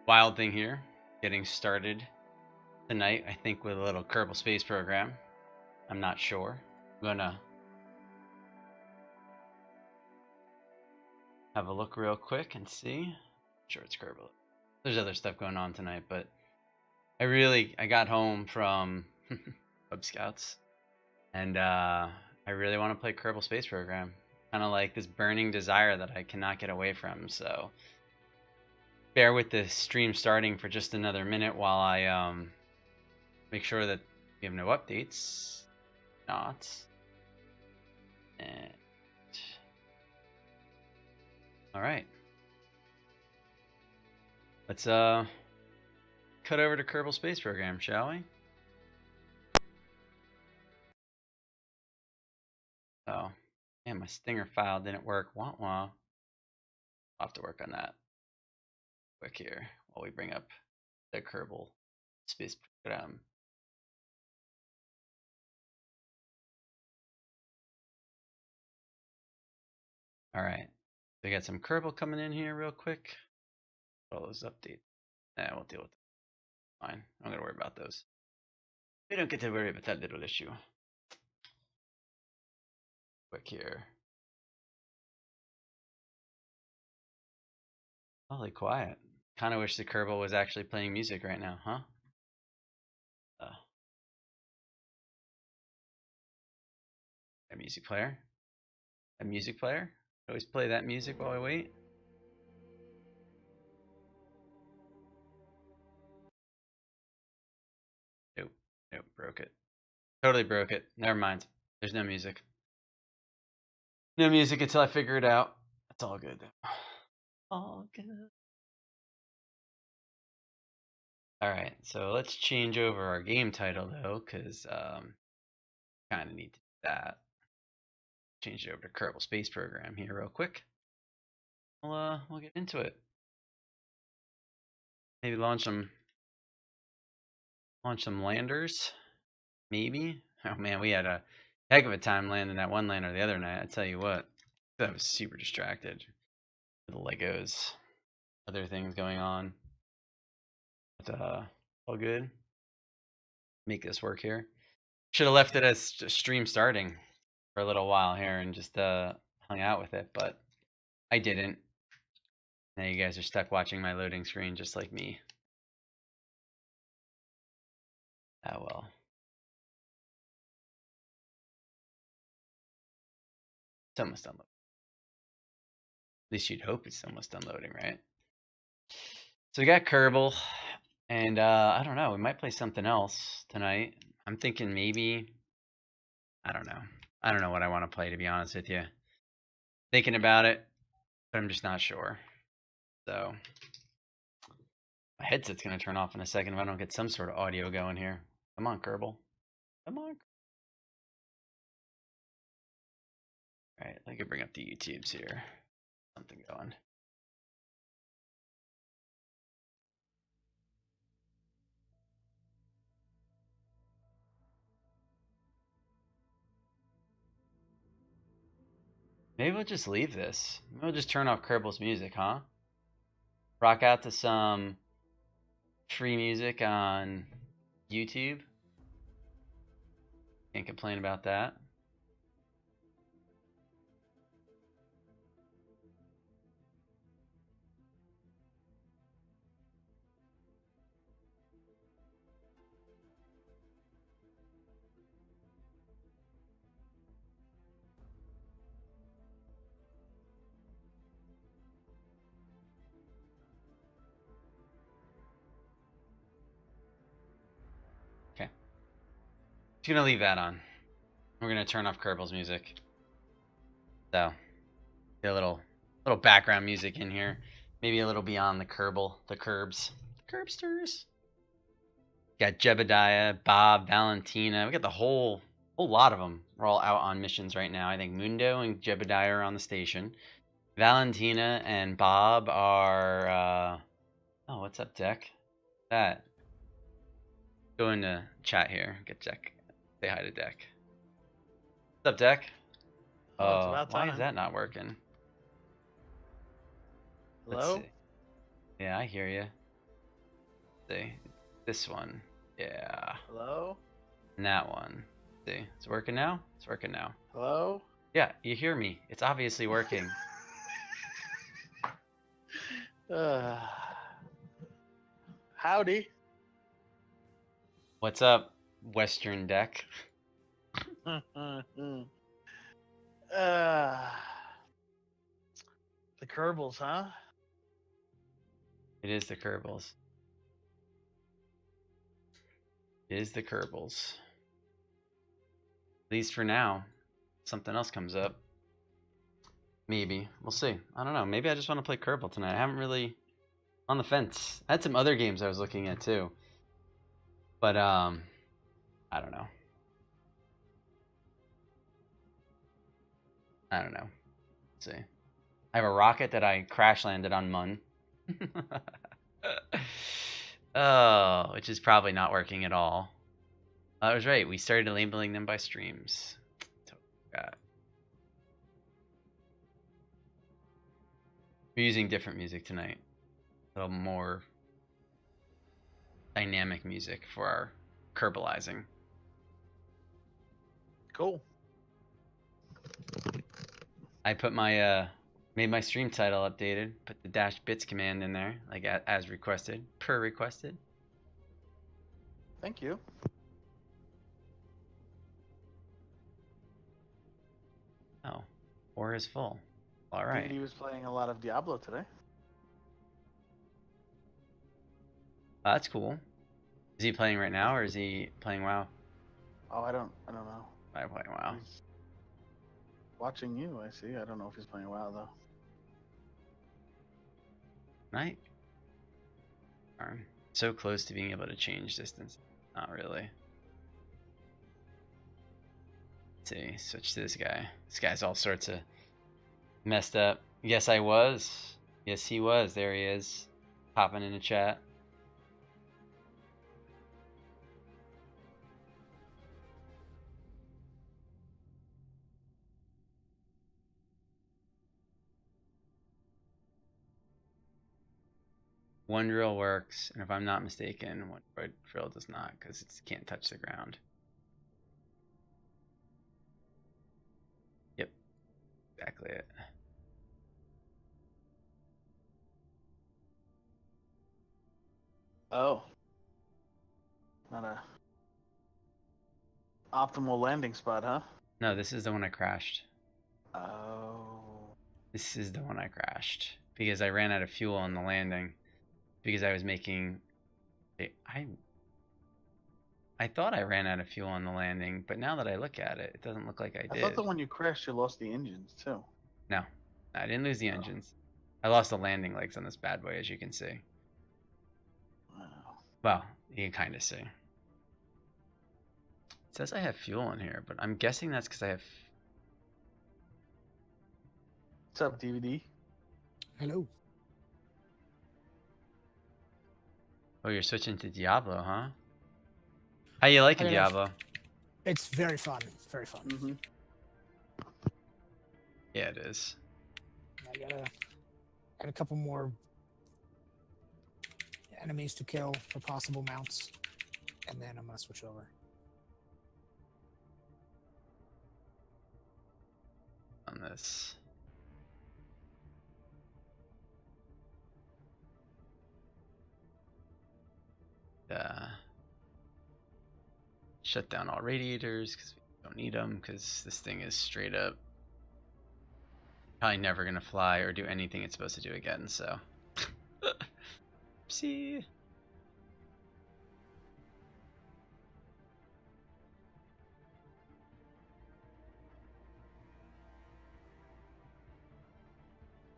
wild thing here. Getting started tonight, I think, with a little Kerbal Space Program. I'm not sure. I'm gonna have a look real quick and see. I'm sure it's Kerbal. There's other stuff going on tonight, but I got home from Cub Scouts, and I really want to play Kerbal Space Program. Kind of like this burning desire that I cannot get away from. So bear with the stream starting for just another minute while I make sure that we have no updates. Not. And all right. Let's cut over to Kerbal Space Program, shall we? Oh, man, my stinger file didn't work. Wah wah. I'll have to work on that quick here while we bring up the Kerbal Space Program. All right. We got some Kerbal coming in here real quick. All those updates. Nah, we'll deal with them. Fine. I'm not gonna worry about those. We don't get to worry about that little issue. Quick here. Holy quiet. Kind of wish the Kerbal was actually playing music right now, huh? A music player? A music player? Always play that music while we wait? Nope. Nope. Broke it. Totally broke it. Never mind. There's no music. No music until I figure it out. That's all good. All good. Alright, so let's change over our game title though, because kind of need to do that. Change it over to Kerbal Space Program here real quick. We'll get into it. Maybe launch some landers. Maybe. Oh man, we had a heck of a time landing that one lander the other night. I tell you what, I was super distracted with the Legos, other things going on. But all good. Make this work here. Should have left it as stream starting for a little while here and just hung out with it, but I didn't. Now you guys are stuck watching my loading screen just like me. Oh well. It's almost done loading. At least you'd hope it's almost done loading, right? So we got Kerbal, and I don't know. We might play something else tonight. I'm thinking maybe. I don't know. I don't know what I want to play, to be honest with you. Thinking about it, but I'm just not sure. So my headset's gonna turn off in a second if I don't get some sort of audio going here. Come on, Kerbal. Come on. All right, I can bring up the YouTubes here. Something going. Maybe we'll just leave this. Maybe we'll just turn off Kerbal's music, huh? Rock out to some free music on YouTube. Can't complain about that. Okay. Just gonna leave that on. We're gonna turn off Kerbal's music. So, get a little background music in here. Maybe a little beyond the Kerbal, the Kerbs. Kerbsters. Got Jebediah, Bob, Valentina. We got the whole lot of them. We're all out on missions right now. I think Mundo and Jebediah are on the station. Valentina and Bob are. Oh, what's up, Deck? That. Go into chat here. Get Deck. Say hi to Deck. What's up, Deck? Oh, it's about why time. is that not working? Hello? Let's see. Yeah, I hear you. See, this one. Yeah. Hello? And that one. See, it's working now? It's working now. Hello? Yeah, you hear me. It's obviously working. Howdy. What's up, Western Deck? The Kerbals, huh? It is the Kerbals. It is the Kerbals. At least for now. Something else comes up. Maybe. We'll see. I don't know. Maybe I just want to play Kerbal tonight. I haven't really... On the fence. I had some other games I was looking at too. But, I don't know. I don't know. Let's see. I have a rocket that I crash landed on Mun. Oh, which is probably not working at all. I was right. We started labeling them by streams. We're using different music tonight. A little more dynamic music for our Kerbalizing. Cool. I put my made my stream title updated. Put the -bits command in there, like as requested, per requested. Thank you. Oh, 4 is full. All right. DVD was playing a lot of Diablo today. That's cool. Is he playing right now, or is he playing WoW? Oh, I don't know. I'm playing WoW. He's watching you, I see. I don't know if he's playing WoW though. Night. Darn. So close to being able to change distance. Not really. Let's see, switch to this guy. This guy's all sorts of messed up. Yes, I was. Yes, he was. There he is. Popping in the chat. One drill works, and if I'm not mistaken, one drill does not, because it can't touch the ground. Yep, exactly it. Oh. Not a optimal landing spot, huh? No, this is the one I crashed. Oh. This is the one I crashed because I ran out of fuel on the landing because I was making... I thought I ran out of fuel on the landing, but now that I look at it, it doesn't look like I did. I thought that when you crashed, you lost the engines too. No, I didn't lose the engines. I lost the landing legs on this bad boy, as you can see. Wow. Well, you can kind of see. It says I have fuel in here, but I'm guessing that's because I have... What's up, DVD? Hello. Oh, you're switching to Diablo, huh? How you liking Diablo? It's very fun. It's very fun. Mm-hmm. Yeah, it is. I got a couple more enemies to kill for possible mounts, and then I'm gonna switch over. On this. Shut down all radiators because we don't need them, because this thing is straight up probably never gonna fly or do anything it's supposed to do again, so see.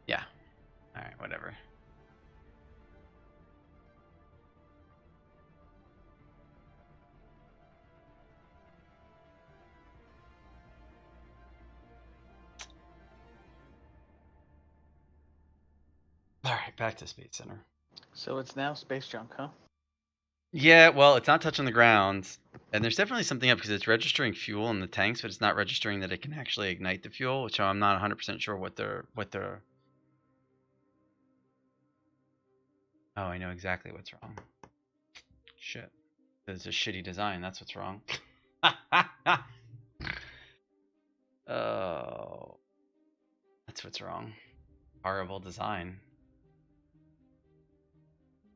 Yeah, all right, whatever. All right, back to Space Center. So it's now space junk, huh? Yeah, well, it's not touching the ground, and there's definitely something up because it's registering fuel in the tanks, but it's not registering that it can actually ignite the fuel, which I'm not 100% sure what they're. Oh, I know exactly what's wrong. Shit. It's a shitty design. That's what's wrong. Oh. That's what's wrong. Horrible design.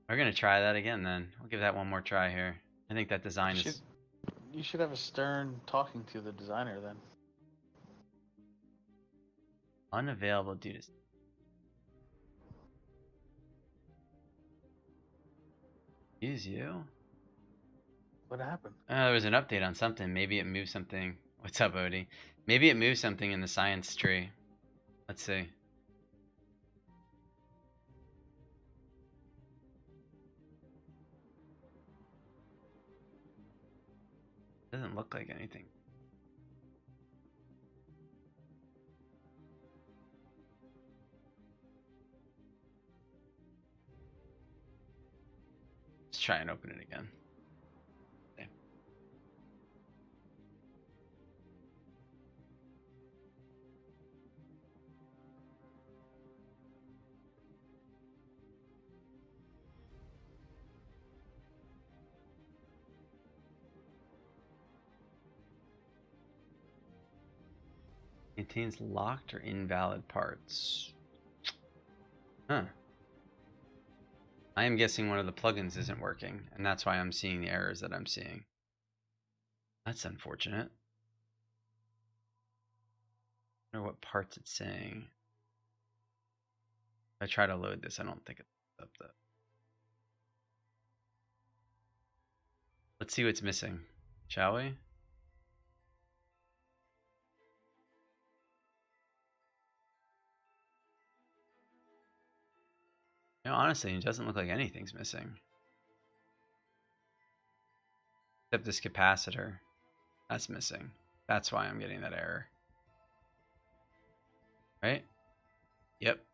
We're gonna try that again then. We'll give that one more try here. I think that design is You should have a Stern talking to the designer then. unavailable due to... Use you? What happened? There was an update on something. Maybe it moved something. What's up, Odie? Maybe it moved something in the science tree. Let's see. Doesn't look like anything. Let's try and open it again. Okay. Contains locked or invalid parts. Huh. I am guessing one of the plugins isn't working, and that's why I'm seeing the errors that I'm seeing. That's unfortunate. I wonder what parts it's saying. If I try to load this, I don't think it's up though. Let's see what's missing, shall we? You know, honestly, it doesn't look like anything's missing. Except this capacitor. That's missing. That's why I'm getting that error. Right? Yep.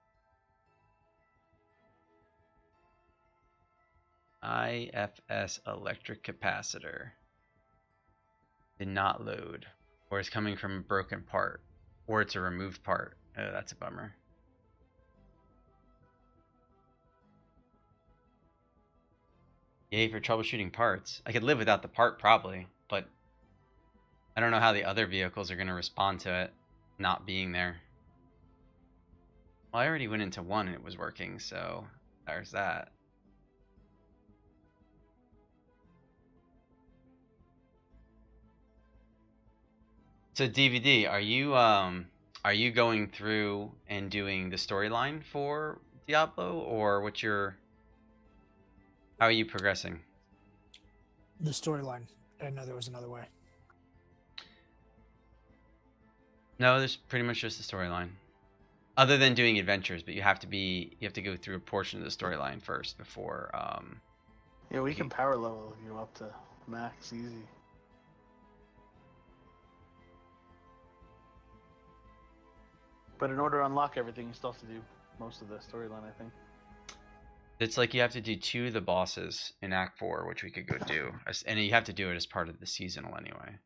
IFS electric capacitor. Did not load. Or it's coming from a broken part. Or it's a removed part. Oh, that's a bummer. Yay for troubleshooting parts. I could live without the part probably, but I don't know how the other vehicles are going to respond to it not being there. Well, I already went into one and it was working, so there's that. So DVD, are you going through and doing the storyline for Diablo, or what's your... How are you progressing? The storyline. I didn't know there was another way. No, there's pretty much just the storyline. Other than doing adventures, but you have to go through a portion of the storyline first before Yeah, we can power level you up to max easy. But in order to unlock everything, you still have to do most of the storyline, I think. It's like you have to do 2 of the bosses in Act 4, which we could go do. And you have to do it as part of the seasonal anyway.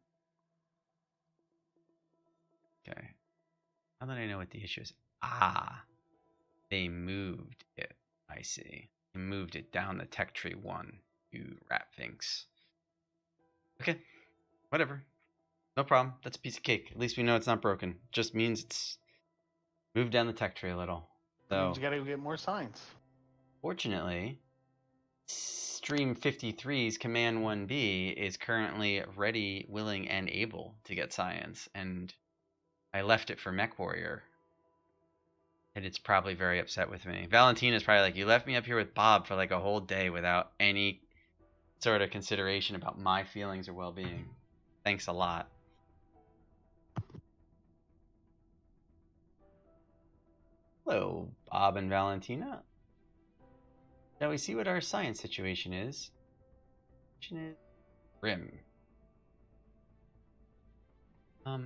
Okay. Now that I know what the issue is. Ah, they moved it. I see. They moved it down the tech tree 1. You rat finks. Okay. Whatever. No problem. That's a piece of cake. At least we know it's not broken. Just means it's moved down the tech tree a little. That means So, you gotta get more signs. fortunately, Stream 53's Command 1B is currently ready, willing, and able to get science, and I left it for Mech Warrior, and it's probably very upset with me. Valentina's probably like, you left me up here with Bob for like a whole day without any sort of consideration about my feelings or well-being. Thanks a lot. Hello, Bob and Valentina. Shall we see what our science situation is? Grim. Okay,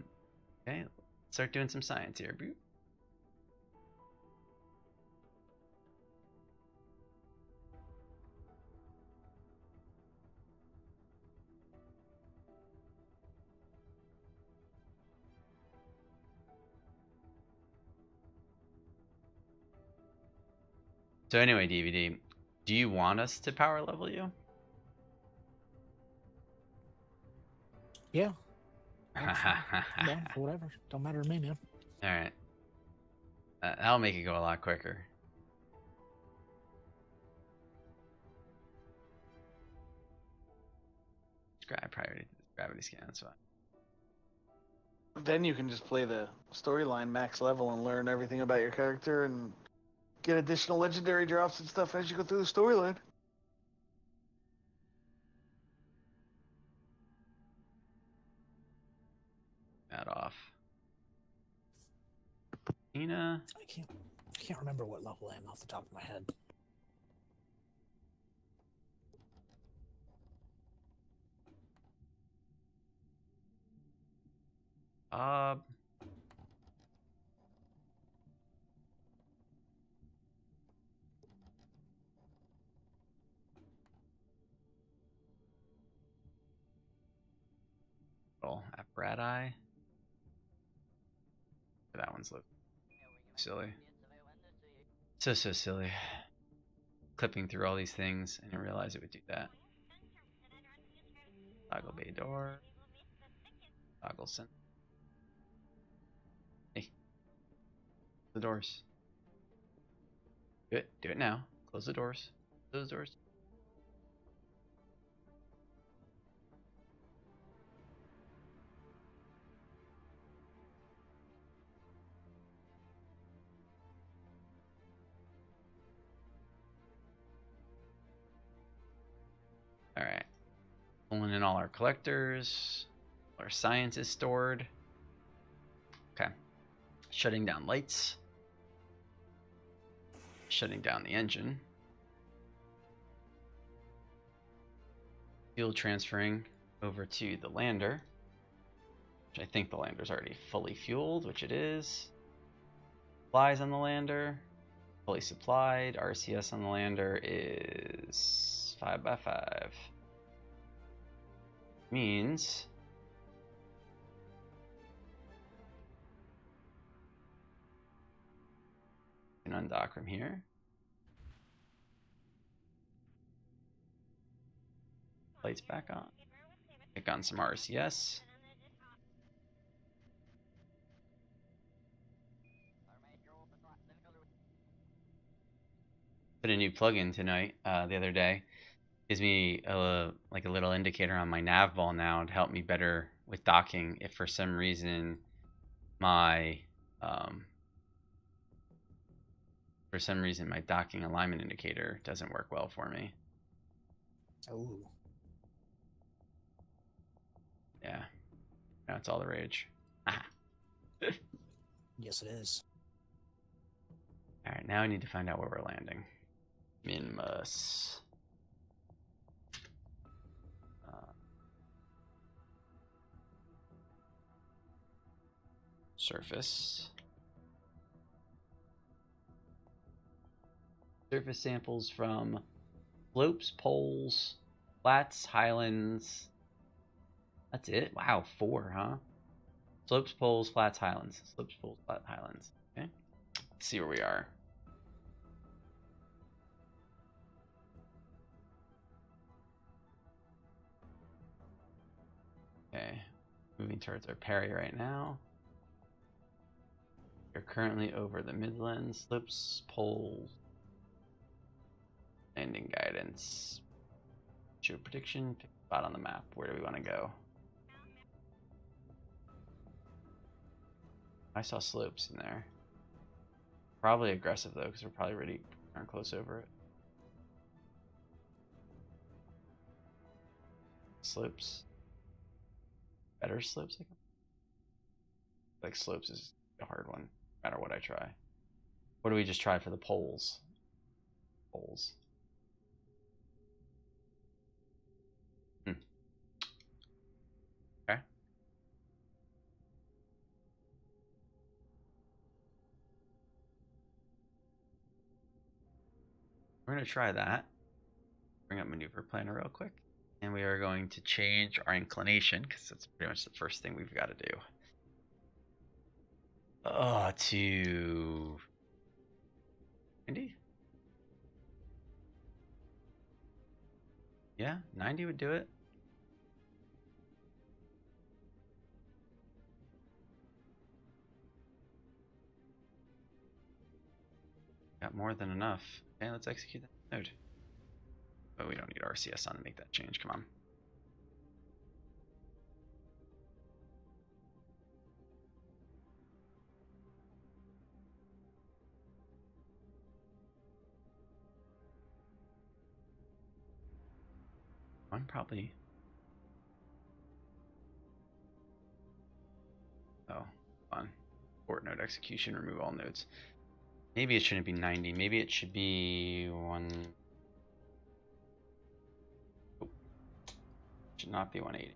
let's start doing some science here. Boop. So anyway, DVD, do you want us to power level you? Yeah. That's fine. I'm down for whatever. Don't matter to me, man. All right. That'll make it go a lot quicker. Gravity scan. That's fine. Then you can just play the storyline max level and learn everything about your character and get additional legendary drops and stuff as you go through the storyline. That off. Tina. I can't remember what level I am off the top of my head. Apparati. That one's look silly. So silly. Clipping through all these things, I didn't realize it would do that. Toggle bay door. Toggle send. Hey. The doors. Do it. Do it now. Close the doors. Close the doors. Alright. Pulling in all our collectors. All our science is stored. Okay. Shutting down lights. Shutting down the engine. Fuel transferring over to the lander. Which I think the lander's already fully fueled, which it is. Supplies on the lander. Fully supplied. RCS on the lander is 5x5. Means I can undock from here. Lights back on. Pick on some RCS. Put a new plugin tonight, the other day. Gives me like a little indicator on my nav ball now to help me better with docking if for some reason my docking alignment indicator doesn't work well for me. Oh. Yeah. Now it's all the rage. Yes, it is. Alright, now I need to find out where we're landing. Minmus. Surface. Surface samples from slopes, poles, flats, highlands. That's it? Wow, 4, huh? Slopes, poles, flats, highlands. Slopes, poles, flat, highlands. Okay. Let's see where we are. Okay. Moving towards our parry right now. You're currently over the Midlands. Slopes, poles. Landing guidance. Show prediction. Pick a spot on the map. Where do we want to go? I saw slopes in there. Probably aggressive though, because we're probably already darn close over it. Slopes. Better slopes, I think. Like slopes is a hard one, no matter what I try. What do we just try for the poles? Poles. Okay. We're going to try that. Bring up maneuver planner real quick. And we are going to change our inclination, because that's pretty much the first thing we've got to do. To 90? Yeah, 90 would do it. Got more than enough. Okay, let's execute that node. But we don't need RCS on to make that change. Come on. One probably. Oh, on. Port node execution, remove all nodes. Maybe it shouldn't be 90. Maybe it should be 1. Oh, should not be 180.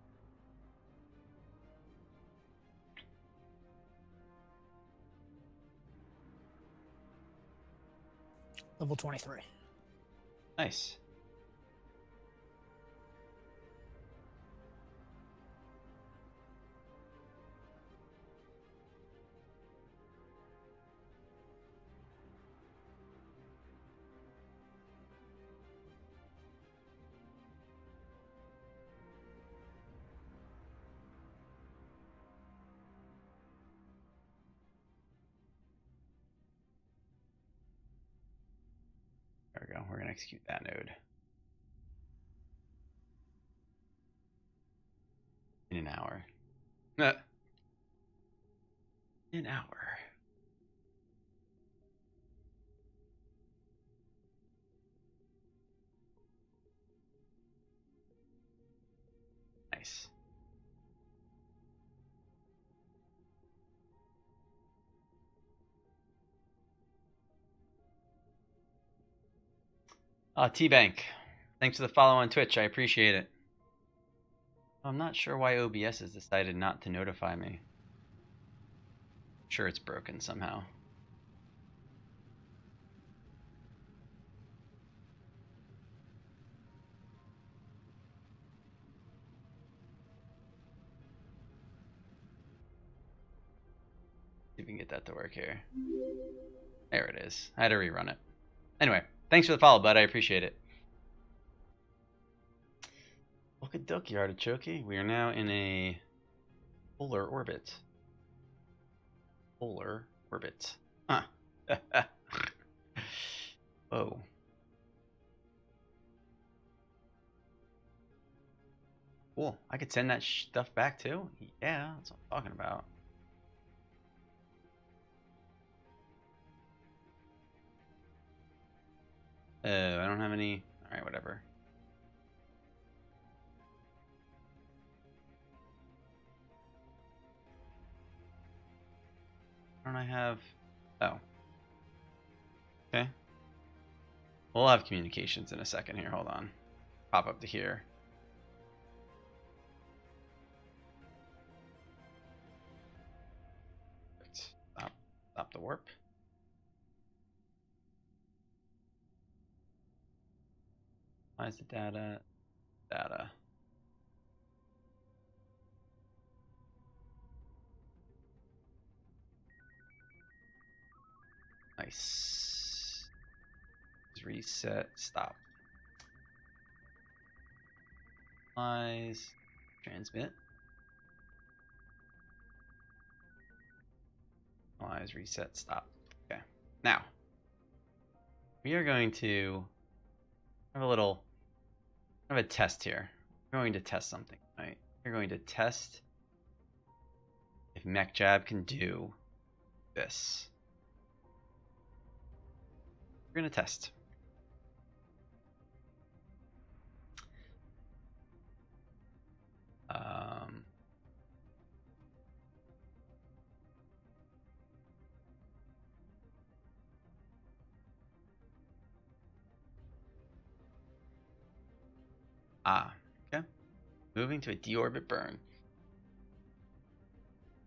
Level 23. Nice. There we go. We're going to execute that node. In an hour. An hour. Nice. T-Bank. Thanks for the follow on Twitch. I appreciate it. I'm not sure why OBS has decided not to notify me. I'm sure it's broken somehow. See if we can get that to work here. There it is. I had to rerun it. Anyway, thanks for the follow, bud. I appreciate it. Okie artichoke. We are now in a polar orbit. Polar orbit. Huh. Whoa. Cool. I could send that stuff back too? Yeah, that's what I'm talking about. I don't have any. Alright, whatever. Don't I have. Oh. Okay. We'll have communications in a second here. Hold on. Pop up to here. Stop the warp. Why is the data? Data. Nice. Reset. Stop. Eyes. Transmit. Eyes. Reset. Stop. Okay. Now we are going to have a little. Have a test here. We're going to test something. Right. We're going to test if mech jab can do this. We're going to test. Okay. Moving to a deorbit burn.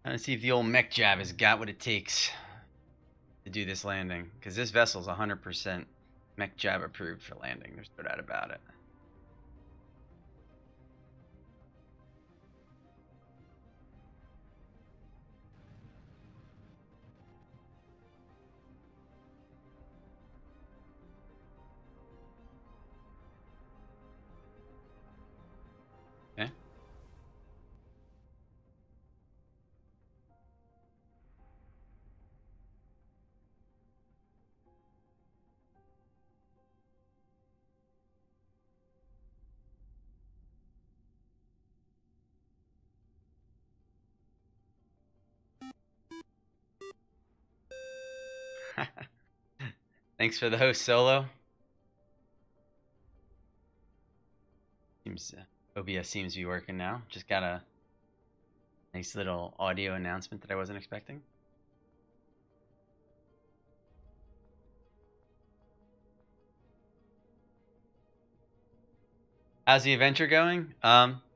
I'm gonna see if the old mech jab has got what it takes to do this landing, because this vessel's 100% mech jab approved for landing. There's no doubt about it. Okay. Thanks for the host, Solo. Seems OBS seems to be working now. Just got a nice little audio announcement that I wasn't expecting. How's the adventure going?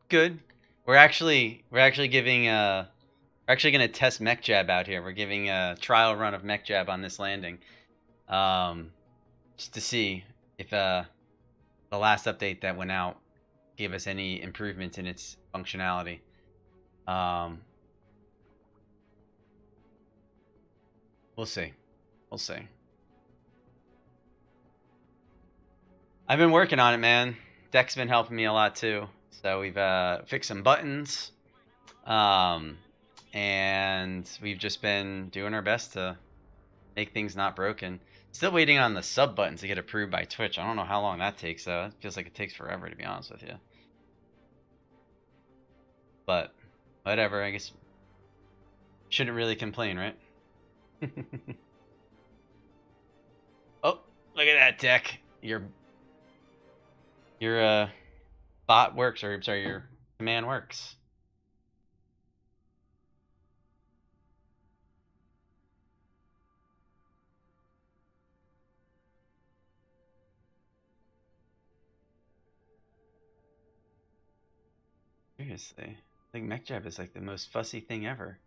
Good. We're actually giving we're actually gonna test mech jab out here. We're giving a trial run of mech jab on this landing, just to see if the last update that went out gave us any improvements in its functionality. We'll see. We'll see. I've been working on it, man. Deck's been helping me a lot too. So we've fixed some buttons, and we've just been doing our best to make things not broken. Still waiting on the sub buttons to get approved by Twitch. I don't know how long that takes though. It feels like it takes forever, to be honest with you. But whatever, I guess shouldn't really complain, right? Oh, look at that, Deck. Your bot works, or sorry, your command works. Seriously, I think mech jab is like the most fussy thing ever.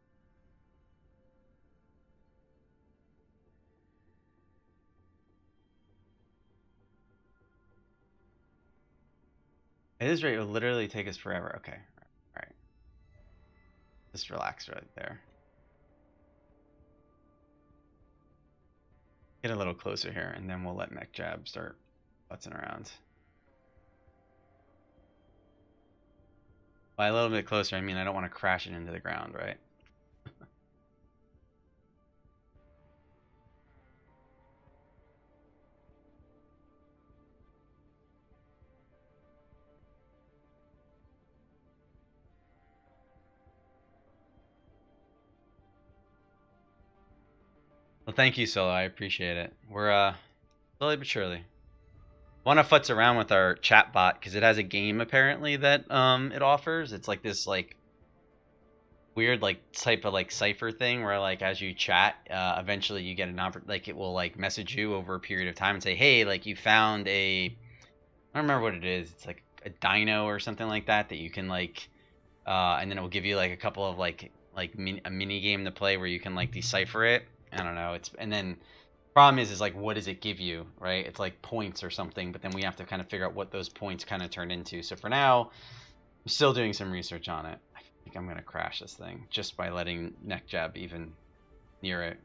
It is right. It will literally take us forever. Okay, all right. Just relax right there. Get a little closer here, and then we'll let mech jab start butzing around. By a little bit closer, I mean I don't want to crash it into the ground, right? Well, thank you, Solo. I appreciate it. We're slowly but surely. Want to futz around with our chat bot because it has a game apparently that it offers. It's like this like weird like type of like cipher thing where like as you chat, eventually you get like it will like message you over a period of time and say, hey, like you found I don't remember what it is. It's like a dino or something like that you can like, and then it will give you like a couple of like a mini game to play where you can like decipher it. I don't know. And then problem is like what does it give you, right? It's like points or something, but then we have to kind of figure out what those points kind of turn into. So for now, I'm still doing some research on it. I think I'm gonna crash this thing just by letting neck jab even near it.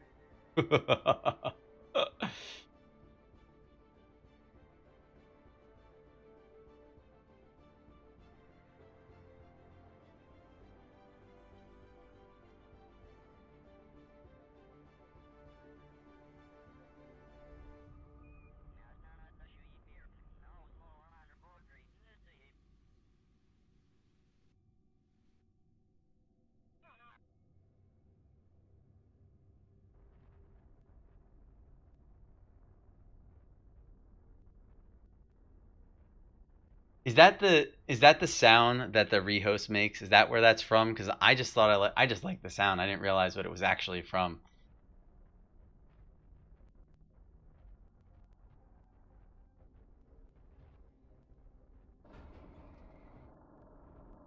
Is that the sound that the rehost makes? Is that where that's from? Because I just thought I just liked the sound. I didn't realize what it was actually from.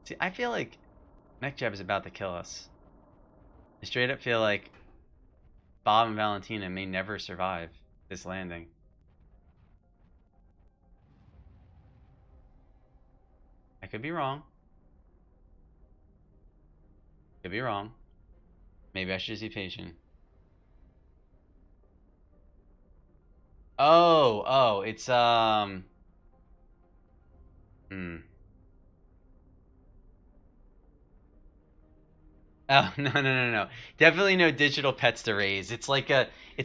See, I feel like Mech Jab is about to kill us. I straight up feel like Bob and Valentina may never survive this landing. I could be wrong. Could be wrong. Maybe I should just be patient. Oh, it's Oh, no. Definitely no digital pets to raise. It's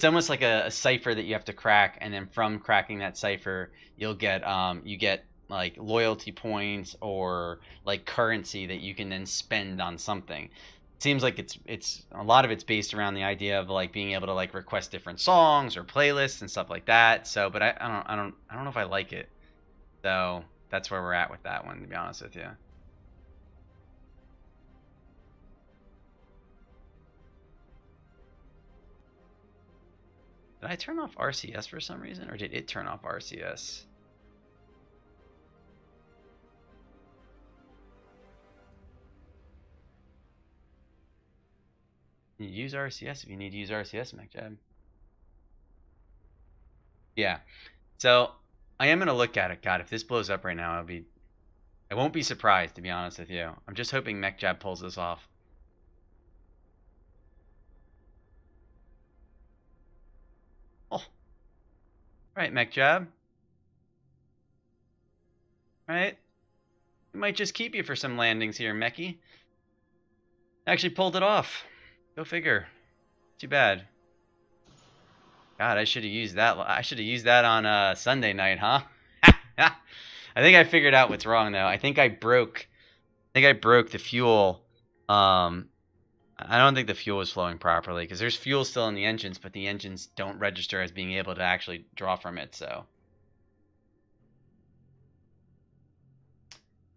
almost like a cipher that you have to crack, and then from cracking that cipher, you get like loyalty points or like currency that you can then spend on something. seems like it's a lot of it's based around the idea of like being able to like request different songs or playlists and stuff like that. So, but I don't know if I like it. So that's where we're at with that one, to be honest with you. Did I turn off RCS for some reason, or did it turn off RCS? You use RCS if you need to use RCS, MacJab. Yeah. So I am gonna look at it. God, if this blows up right now, I won't be surprised, to be honest with you. I'm just hoping MechJab pulls this off. Oh, right, MechJab. Right? We might just keep you for some landings here, Mechie. Actually pulled it off. Go figure. Too bad. God, I should have used that. I should have used that on Sunday night, huh? I think I figured out what's wrong though. I think I broke the fuel. I don't think the fuel was flowing properly because there's fuel still in the engines, but the engines don't register as being able to actually draw from it. So,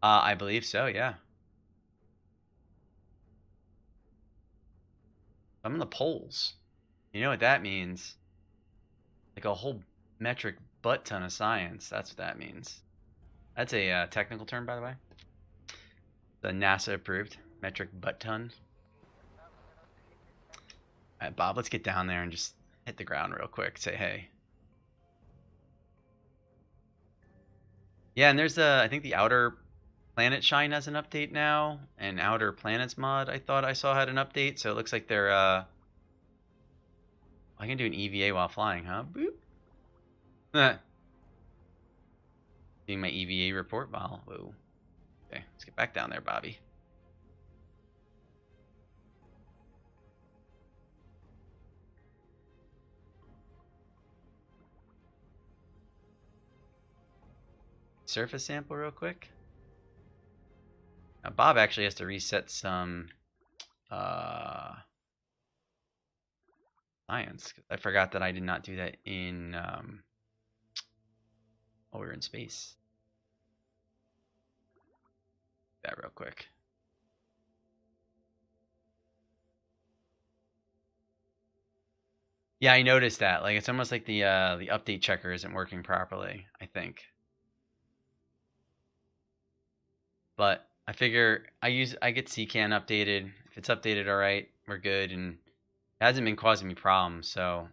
I believe so. Yeah. I'm in the poles. You know what that means? Like a whole metric butt ton of science. That's what that means. That's a technical term, by the way. The NASA approved metric butt ton. All right, Bob, let's get down there and just hit the ground real quick. Say hey. Yeah, and there's I think the Outer Planet Shine has an update now, and Outer Planets mod I thought I saw had an update. So it looks like they're I can do an EVA while flying, huh? Boop. Doing my EVA report while. Whoa. Okay, let's get back down there, Bobby. Surface sample real quick. Now Bob actually has to reset some science. I forgot that I did not do that in while we were in space. That real quick. Yeah, I noticed that. Like it's almost like the update checker isn't working properly, I think. But I figure I get CCAN updated. If it's updated all right, we're good, and it hasn't been causing me problems, so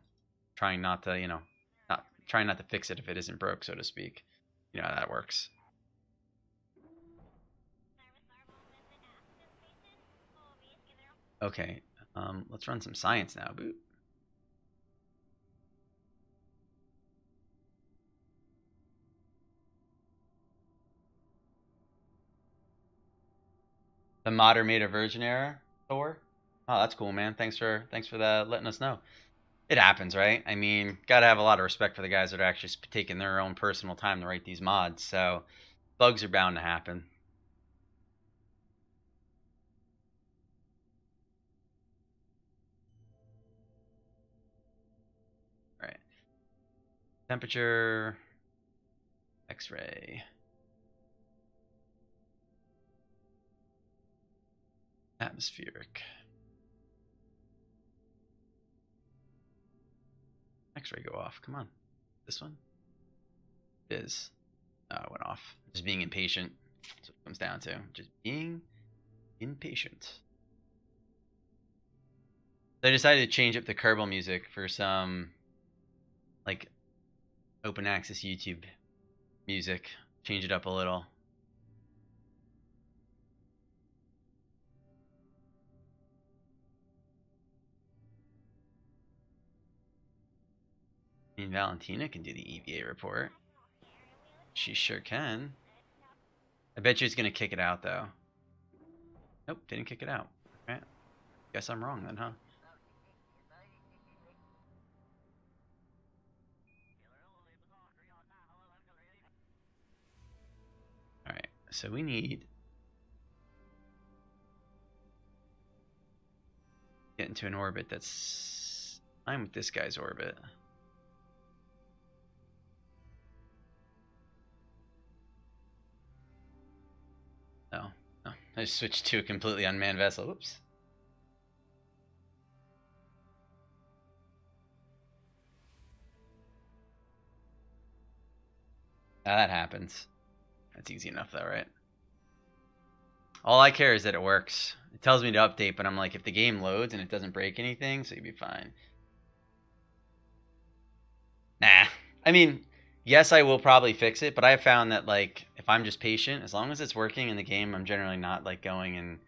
trying not to, not trying not to fix it if it isn't broke, so to speak. You know how that works. Okay, let's run some science now. Boot. The moderator version error, Thor. Oh, that's cool, man. Thanks for that letting us know. It happens, right? I mean, gotta have a lot of respect for the guys that are actually taking their own personal time to write these mods. So bugs are bound to happen. All right. Temperature, X-ray, atmospheric. X-ray go off. Come on. This one? It is. Oh, it went off. Just being impatient. That's what it comes down to. Just being impatient. So I decided to change up the Kerbal music for some like open access YouTube music. Change it up a little. I mean, Valentina can do the EVA report. She sure can. I bet you it's gonna kick it out though. Nope, didn't kick it out. Alright. Guess I'm wrong then, huh? Alright, so we need into an orbit that's... I'm with this guy's orbit. Oh, I just switched to a completely unmanned vessel. Oops. That happens. That's easy enough though, right? All I care is that it works. It tells me to update, but I'm like, if the game loads and it doesn't break anything, so you'd be fine. Nah. I mean, yes, I will probably fix it, but I have found that, like, if I'm just patient, as long as it's working in the game, I'm generally not, like, going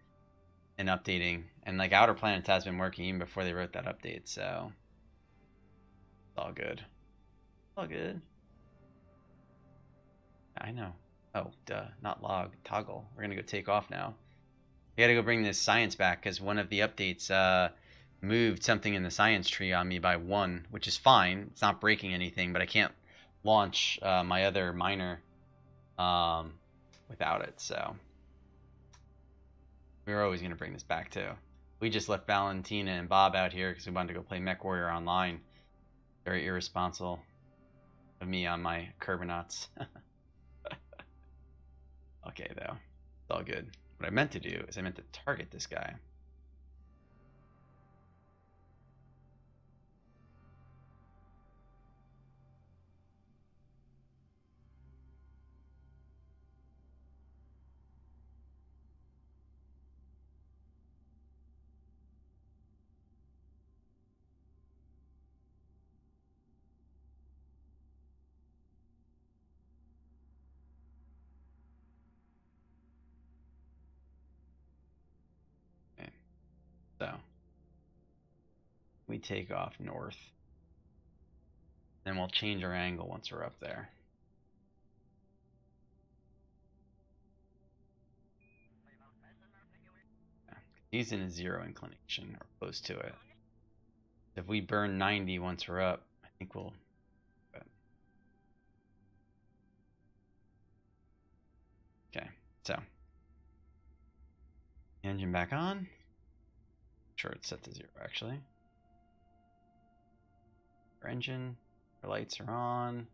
and updating. And, like, Outer Planets has been working even before they wrote that update, so it's all good. All good. I know. Oh, duh. Not log. Toggle. We're gonna go take off now. We gotta go bring this science back, because one of the updates, moved something in the science tree on me by 1, which is fine. It's not breaking anything, but I can't launch my other miner without it. So we were always going to bring this back too. We just left Valentina and Bob out here because we wanted to go play Mech Warrior Online. Very irresponsible of me on my Kerbonauts. Okay, though. It's all good. What I meant to do is I meant to target this guy. Okay. So we take off north. Then we'll change our angle once we're up there. Yeah. He's in a 0 inclination, or close to it. If we burn 90 once we're up, I think we'll... Okay, so engine back on. Sure, it's set to 0 actually. Our engine, our lights are on.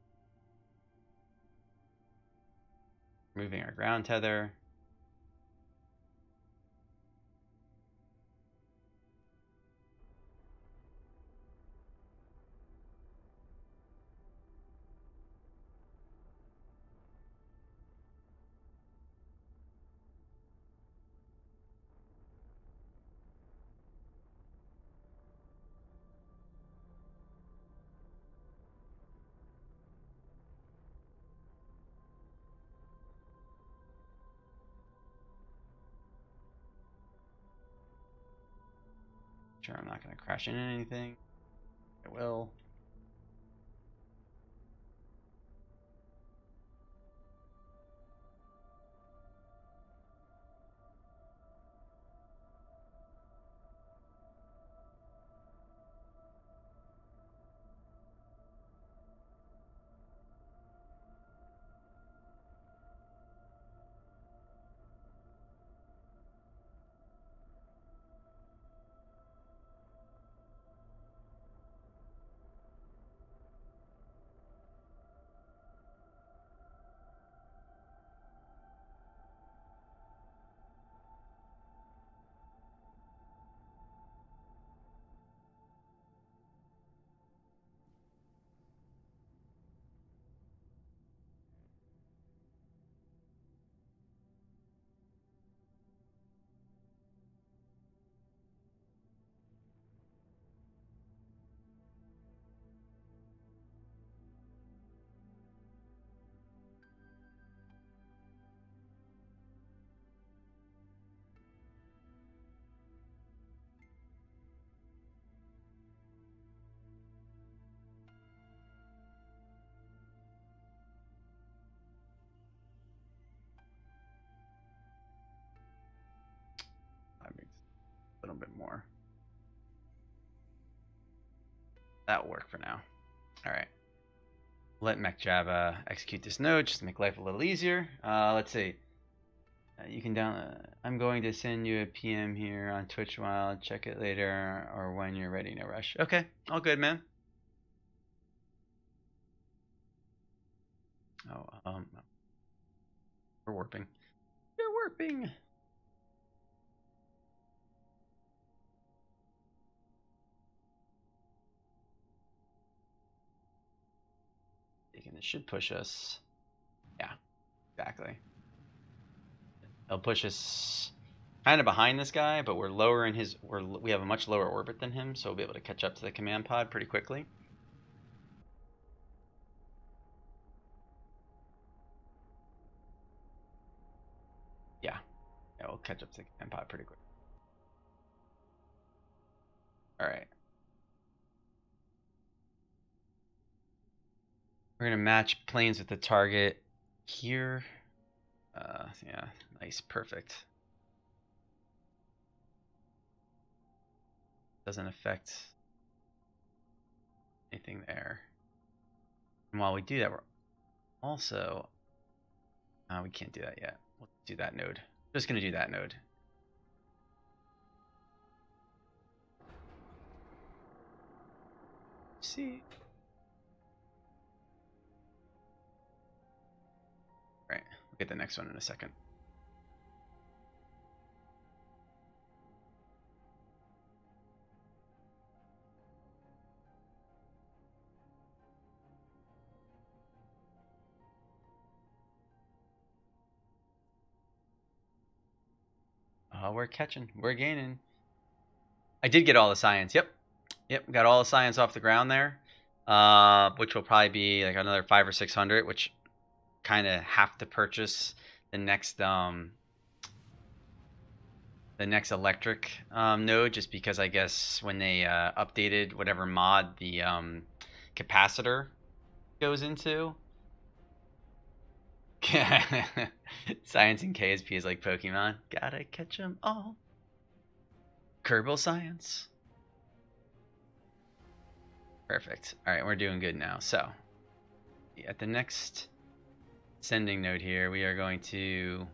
Moving our ground tether. Sure, I'm not going to crash into anything. I will. I make a little bit more. That'll work for now. All right. Let MechJava execute this node just to make life a little easier. Let's see. You can down. I'm going to send you a PM here on Twitch while check it later or when you're ready. No rush. Okay, all good, man. Oh, we're warping. You're warping. This should push us. Yeah, exactly. It'll push us kind of behind this guy, but we're lower in his. We have a much lower orbit than him, so we'll be able to catch up to the command pod pretty quickly. Yeah, we'll catch up to the command pod pretty quick. All right. We're gonna match planes with the target here. Yeah, nice, perfect. Doesn't affect anything there. And while we do that, we're also we can't do that yet. We'll do that node. Just gonna do that node. See. Right. We'll get the next one in a second. We're catching. We're gaining. I did get all the science. Yep. Got all the science off the ground there. Which will probably be like another 500 or 600, which kind of have to purchase the next electric node, just because I guess when they updated whatever mod the capacitor goes into. Science and KSP is like Pokemon. Gotta catch them all. Kerbal science. Perfect. All right, we're doing good now. So, at the next sending node here, we are going to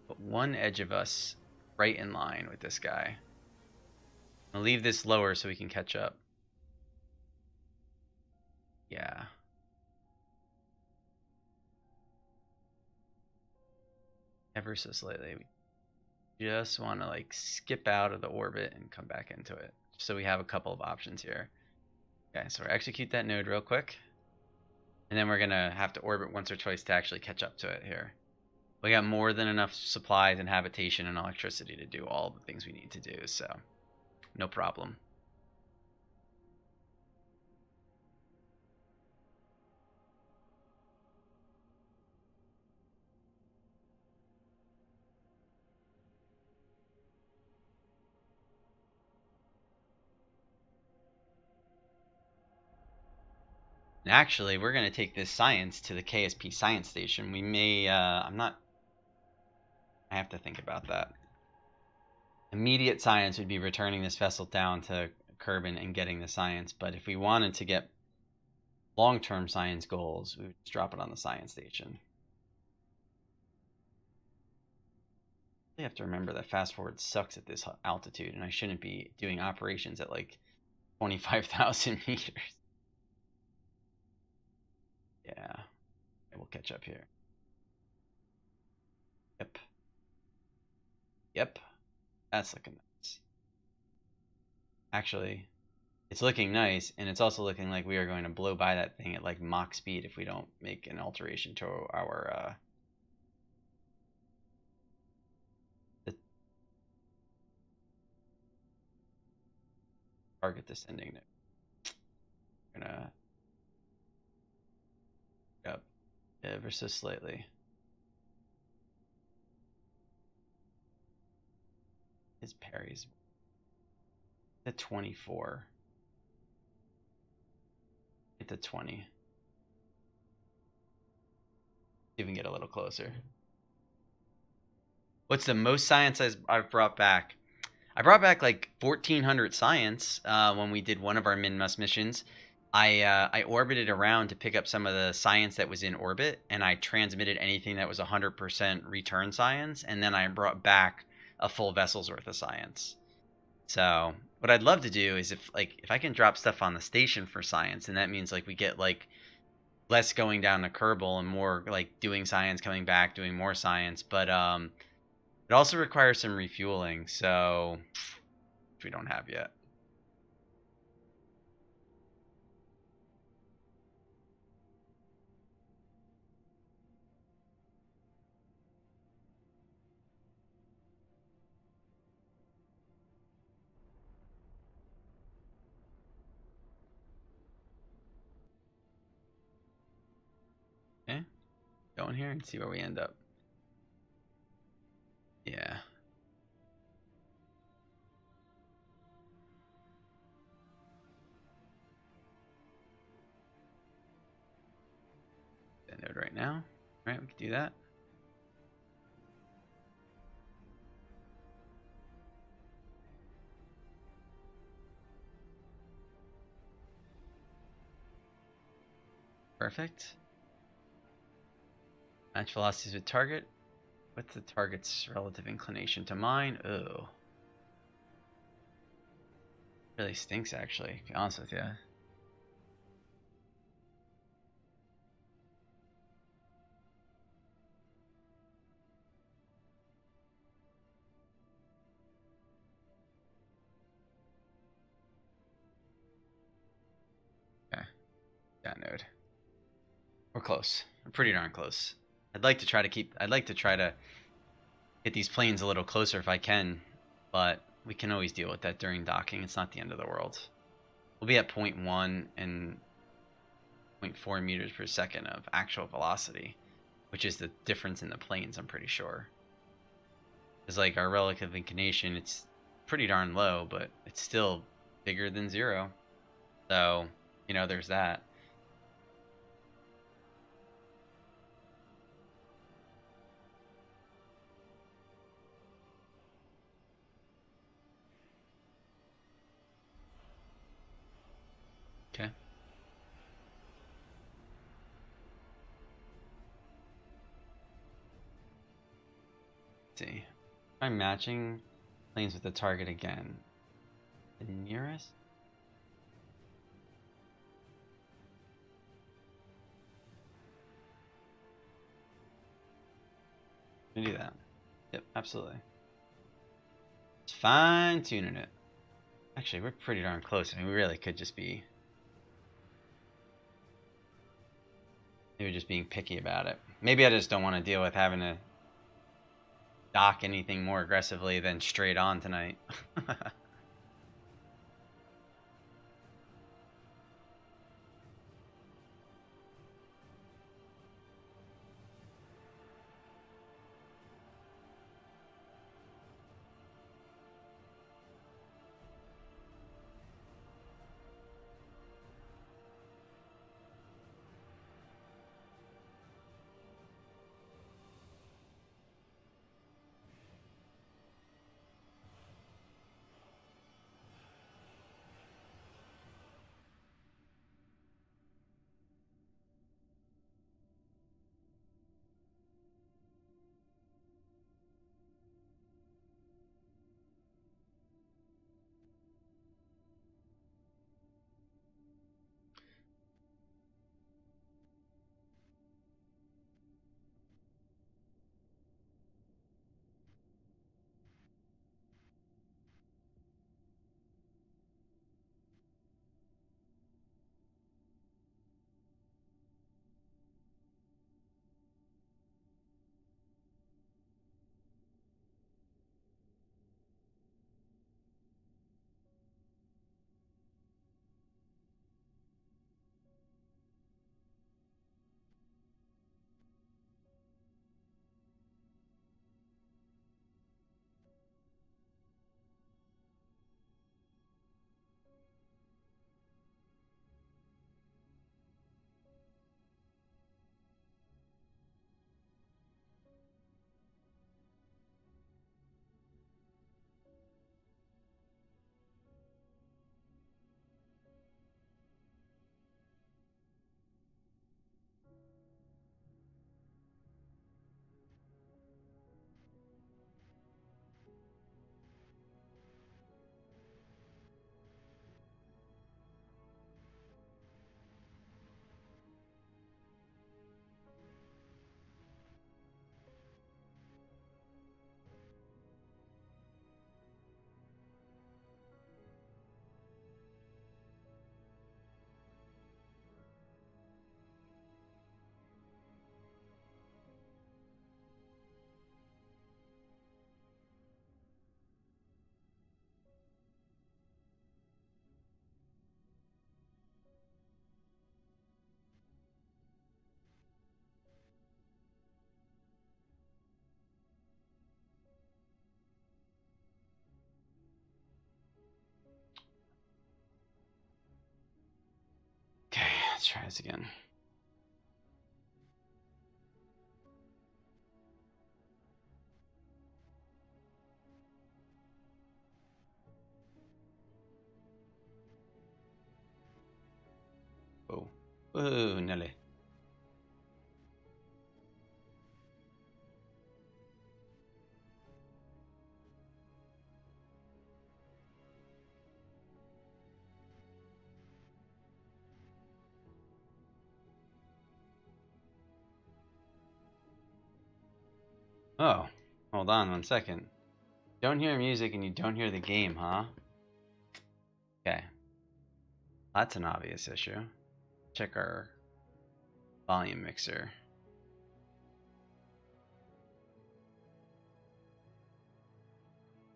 put one edge of us right in line with this guy. I'll leave this lower so we can catch up. Yeah. Ever so slightly. We just want to like skip out of the orbit and come back into it. So we have a couple of options here. Okay, so we'll execute that node real quick. And then we're going to have to orbit once or twice to actually catch up to it here. We got more than enough supplies and habitation and electricity to do all the things we need to do, so no problem. And actually, we're going to take this science to the KSP science station. We may, I have to think about that. Immediate science would be returning this vessel down to Kerbin and getting the science, but if we wanted to get long-term science goals, we would just drop it on the science station. I have to remember that fast forward sucks at this altitude, and I shouldn't be doing operations at like 25,000 meters. Yeah, we'll catch up here. Yep, that's looking nice. Actually, it's looking nice, and it's also looking like we are going to blow by that thing at like Mach speed if we don't make an alteration to our target descending node. We're gonna up ever so slightly. His parry's at 24. Hit the 20. See if we can get a little closer. What's the most science I've brought back? I brought back like 1,400 science when we did one of our min-mus missions. I orbited around to pick up some of the science that was in orbit, and I transmitted anything that was 100% return science, and then I brought back a full vessel's worth of science. So what I'd love to do is if I can drop stuff on the station for science, and that means like we get like less going down to Kerbal and more like doing science, coming back, doing more science. But it also requires some refueling, so which we don't have yet. Okay, go in here and see where we end up. Yeah. That node right now. All right, we can do that. Perfect. Match velocities with target. What's the target's relative inclination to mine? Oh. Really stinks, actually, to be honest with you. Okay, that node. We're close. We're pretty darn close. I'd like to try to get these planes a little closer if I can, but we can always deal with that during docking. It's not the end of the world. We'll be at 0.1 and 0.4 meters per second of actual velocity, which is the difference in the planes, I'm pretty sure. It's like our relative inclination, it's pretty darn low, but it's still bigger than 0. So, there's that. Okay. Let's see. I'm matching planes with the target again. The nearest? We do that. Yep, absolutely. It's fine tuning it. Actually, we're pretty darn close. I mean, we really could just be maybe just being picky about it. Maybe I just don't want to deal with having to dock anything more aggressively than straight on tonight. Let's try this again. Oh. Oh, Nelly. Oh, hold on 1 second. Don't hear music and you don't hear the game, huh? Okay. That's an obvious issue. Check our volume mixer.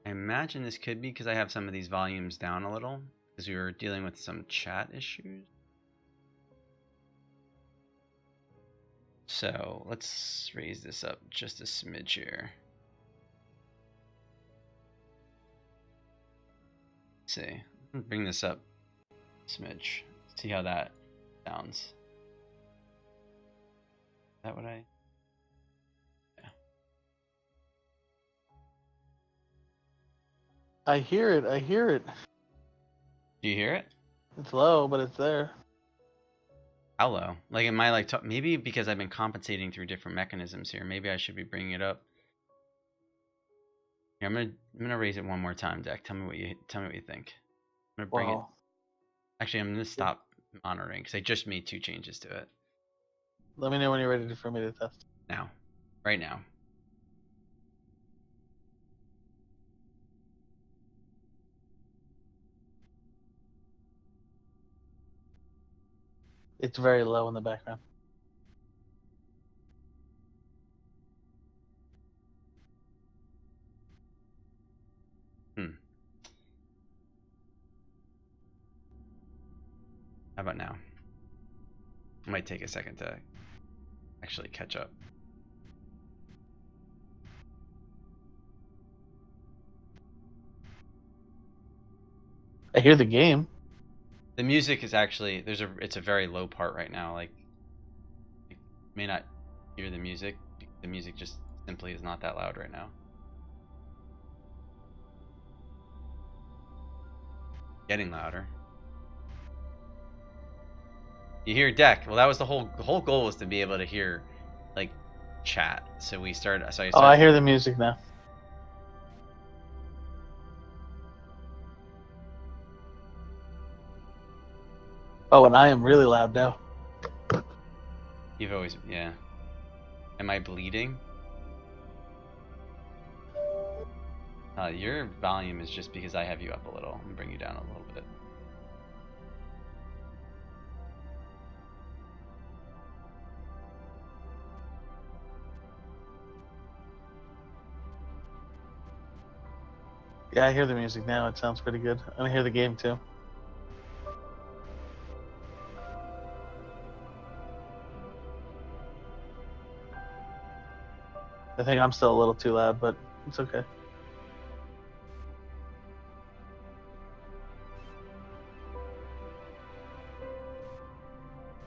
I imagine this could be because I have some of these volumes down a little because we were dealing with some chat issues. So let's raise this up just a smidge here. Let's see. Bring this up a smidge. See how that sounds. Is that what I... Yeah. I hear it. I hear it. Do you hear it? It's low, but it's there. How low? Like, am I like maybe because I've been compensating through different mechanisms here. Maybe I should be bringing it up. Here, I'm gonna raise it one more time, Deck. Tell me what you think. I'm gonna bring it. Actually, I'm gonna stop monitoring because I just made 2 changes to it. Let me know when you're ready for me to test. Now, right now. It's very low in the background. How about now? It might take a second to actually catch up. I hear the game. The music is actually it's a very low part right now. Like, you may not hear the music. The music just simply is not that loud right now. Getting louder. You hear Deck. Well, that was the whole goal was to be able to hear like chat. So we started. So I hear the music now. Oh, and I am really loud now. You've always, yeah. Am I bleeding? Your volume is just because I have you up a little. I'm gonna bring you down a little bit. Yeah, I hear the music now. It sounds pretty good. I hear the game too. I think I'm still a little too loud, but it's okay.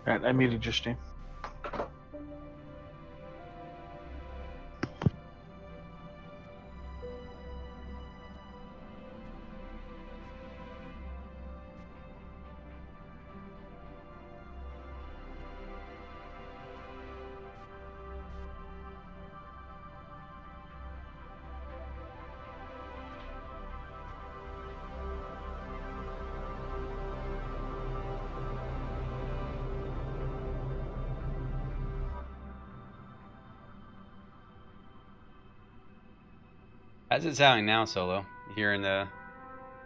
Alright, I muted your stream. How's it sounding now, Solo? You hearing the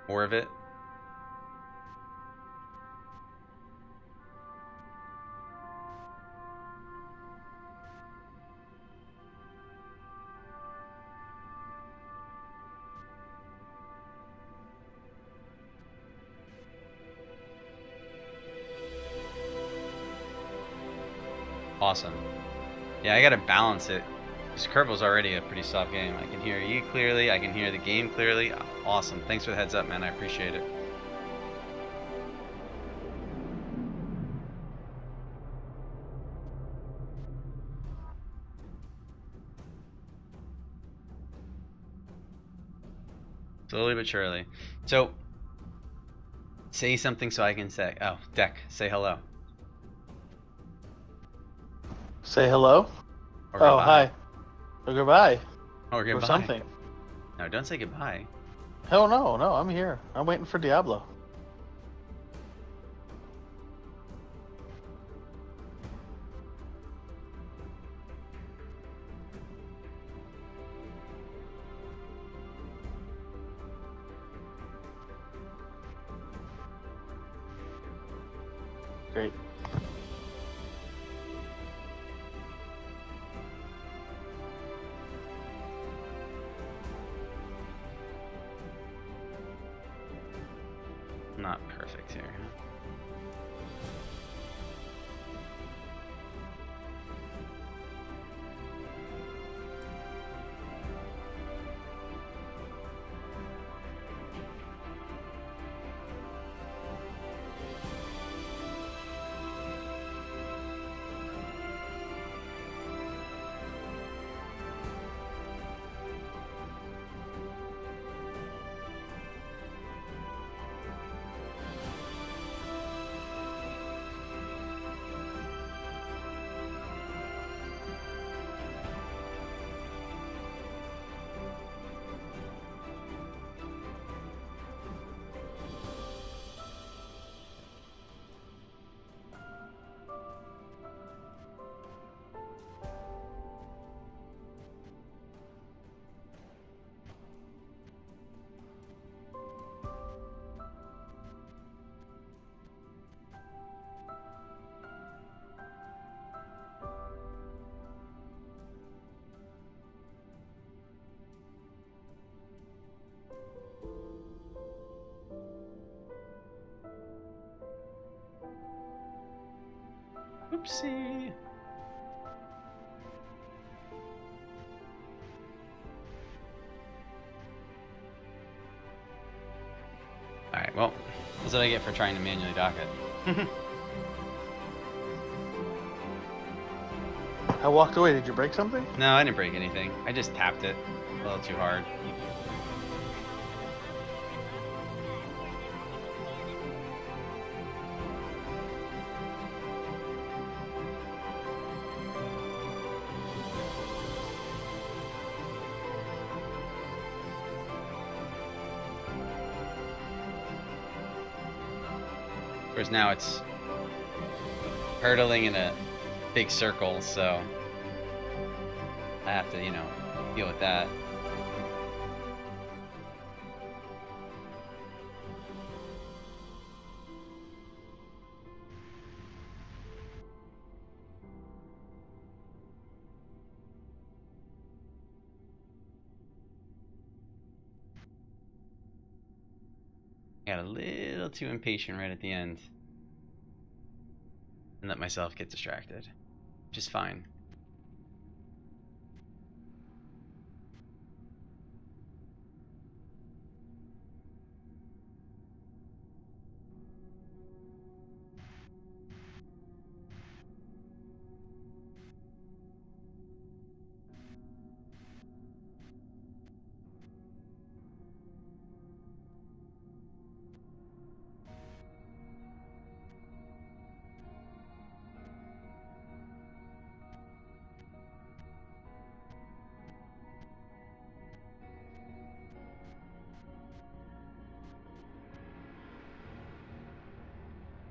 more of it? Awesome. Yeah, I gotta balance it. Because Kerbal's already a pretty soft game. I can hear you clearly. I can hear the game clearly. Awesome. Thanks for the heads up, man. I appreciate it. Slowly but surely. So, say something so I can say. Oh, Deck, say hello. Say hello. Or Oh, goodbye. hi. Or goodbye. Or goodbye. Or something. No, don't say goodbye. Hell no, no, I'm here. I'm waiting for Diablo. Great. Not perfect here. Oopsie. Alright, well, that's what I get for trying to manually dock it. I walked away. Did you break something? No, I didn't break anything. I just tapped it a little too hard. Whereas now it's hurtling in a big circle, so I have to, you know, deal with that. Got a little too impatient right at the end and let myself get distracted, which is fine.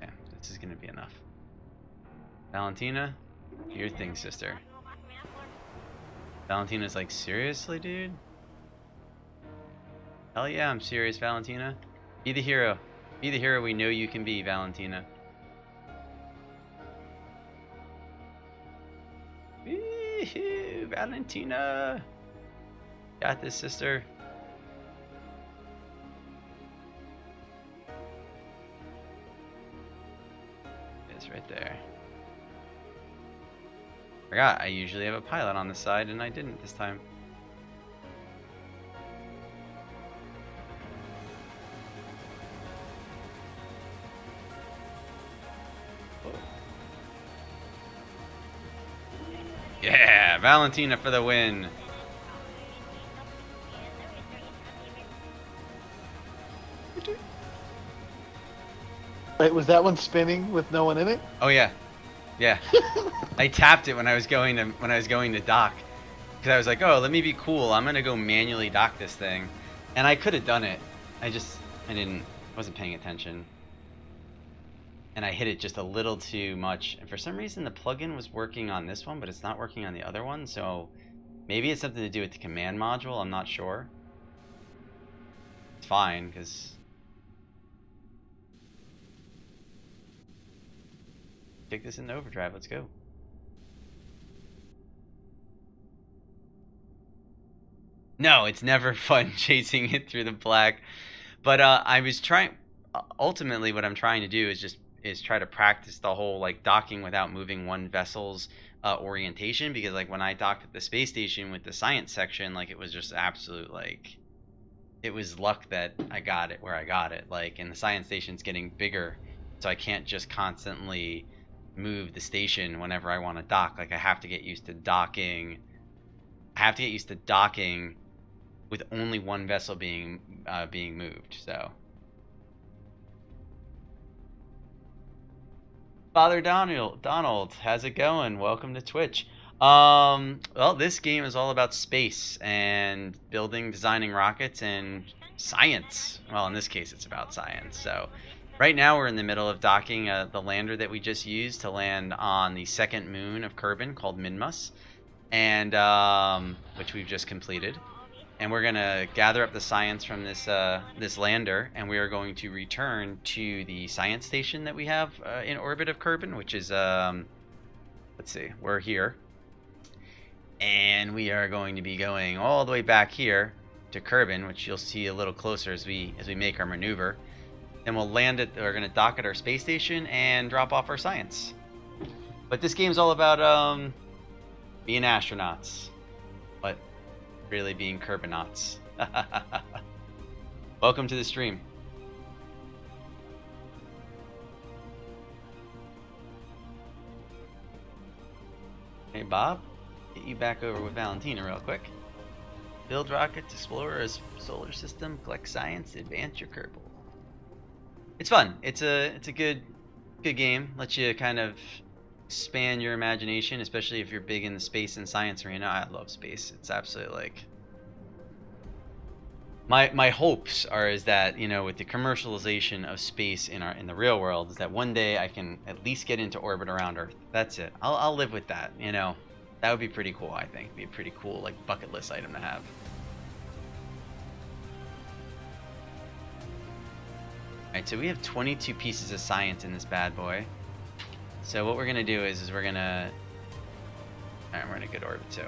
Okay, this is gonna be enough. Valentina, do your thing, sister. Valentina's like, seriously, dude? Hell yeah, I'm serious, Valentina. Be the hero. Be the hero we know you can be, Valentina. Wee-hoo, Valentina. Got this, sister. It's right there. Forgot, I usually have a pilot on the side, and I didn't this time. Yeah, Valentina for the win. Wait, was that one spinning with no one in it? Oh yeah, yeah. I tapped it when I was going to dock, because I was like, oh, let me be cool. I'm gonna go manually dock this thing, and I could have done it. I wasn't paying attention, and I hit it just a little too much. And for some reason, the plugin was working on this one, but it's not working on the other one. So maybe it's something to do with the command module. I'm not sure. It's fine because take this into overdrive. Let's go. No, it's never fun chasing it through the black. But I was trying. Ultimately, what I'm trying to do is try to practice the whole like docking without moving one vessel's orientation, because like when I docked at the space station with the science section, like it was just absolute like it was luck that I got it where I got it. Like, and the science station's getting bigger, so I can't just constantly move the station whenever I want to dock. Like I have to get used to docking. I have to get used to docking with only one vessel being moved. So, Father Donald, how's it going? Welcome to Twitch. Well, this game is all about space and building, designing rockets, and science. Well, in this case, it's about science. So, right now we're in the middle of docking the lander that we just used to land on the second moon of Kerbin, called Minmus, and which we've just completed. And we're gonna gather up the science from this lander, and we are going to return to the science station that we have in orbit of Kerbin, which is let's see, we're here, and we are going to be going all the way back here to Kerbin, which you'll see a little closer as we make our maneuver. Then we'll land it. We're gonna dock at our space station and drop off our science. But this game's all about being astronauts, but really being Kerbinauts. Welcome to the stream. Hey Bob, get you back over with Valentina real quick. Build rockets, explore a solar system, collect science, advance your Kerbal. It's fun. It's a good game. Lets you kind of expand your imagination, especially if you're big in the space and science arena. I love space. It's absolutely like my hopes are is that, you know, with the commercialization of space in the real world, is that one day I can at least get into orbit around Earth. That's it. I'll live with that. You know, that would be pretty cool. I think be a pretty cool like bucket list item to have. Alright, so we have 22 pieces of science in this bad boy. So what we're gonna do is we're gonna... Alright, we're in a good orbit too.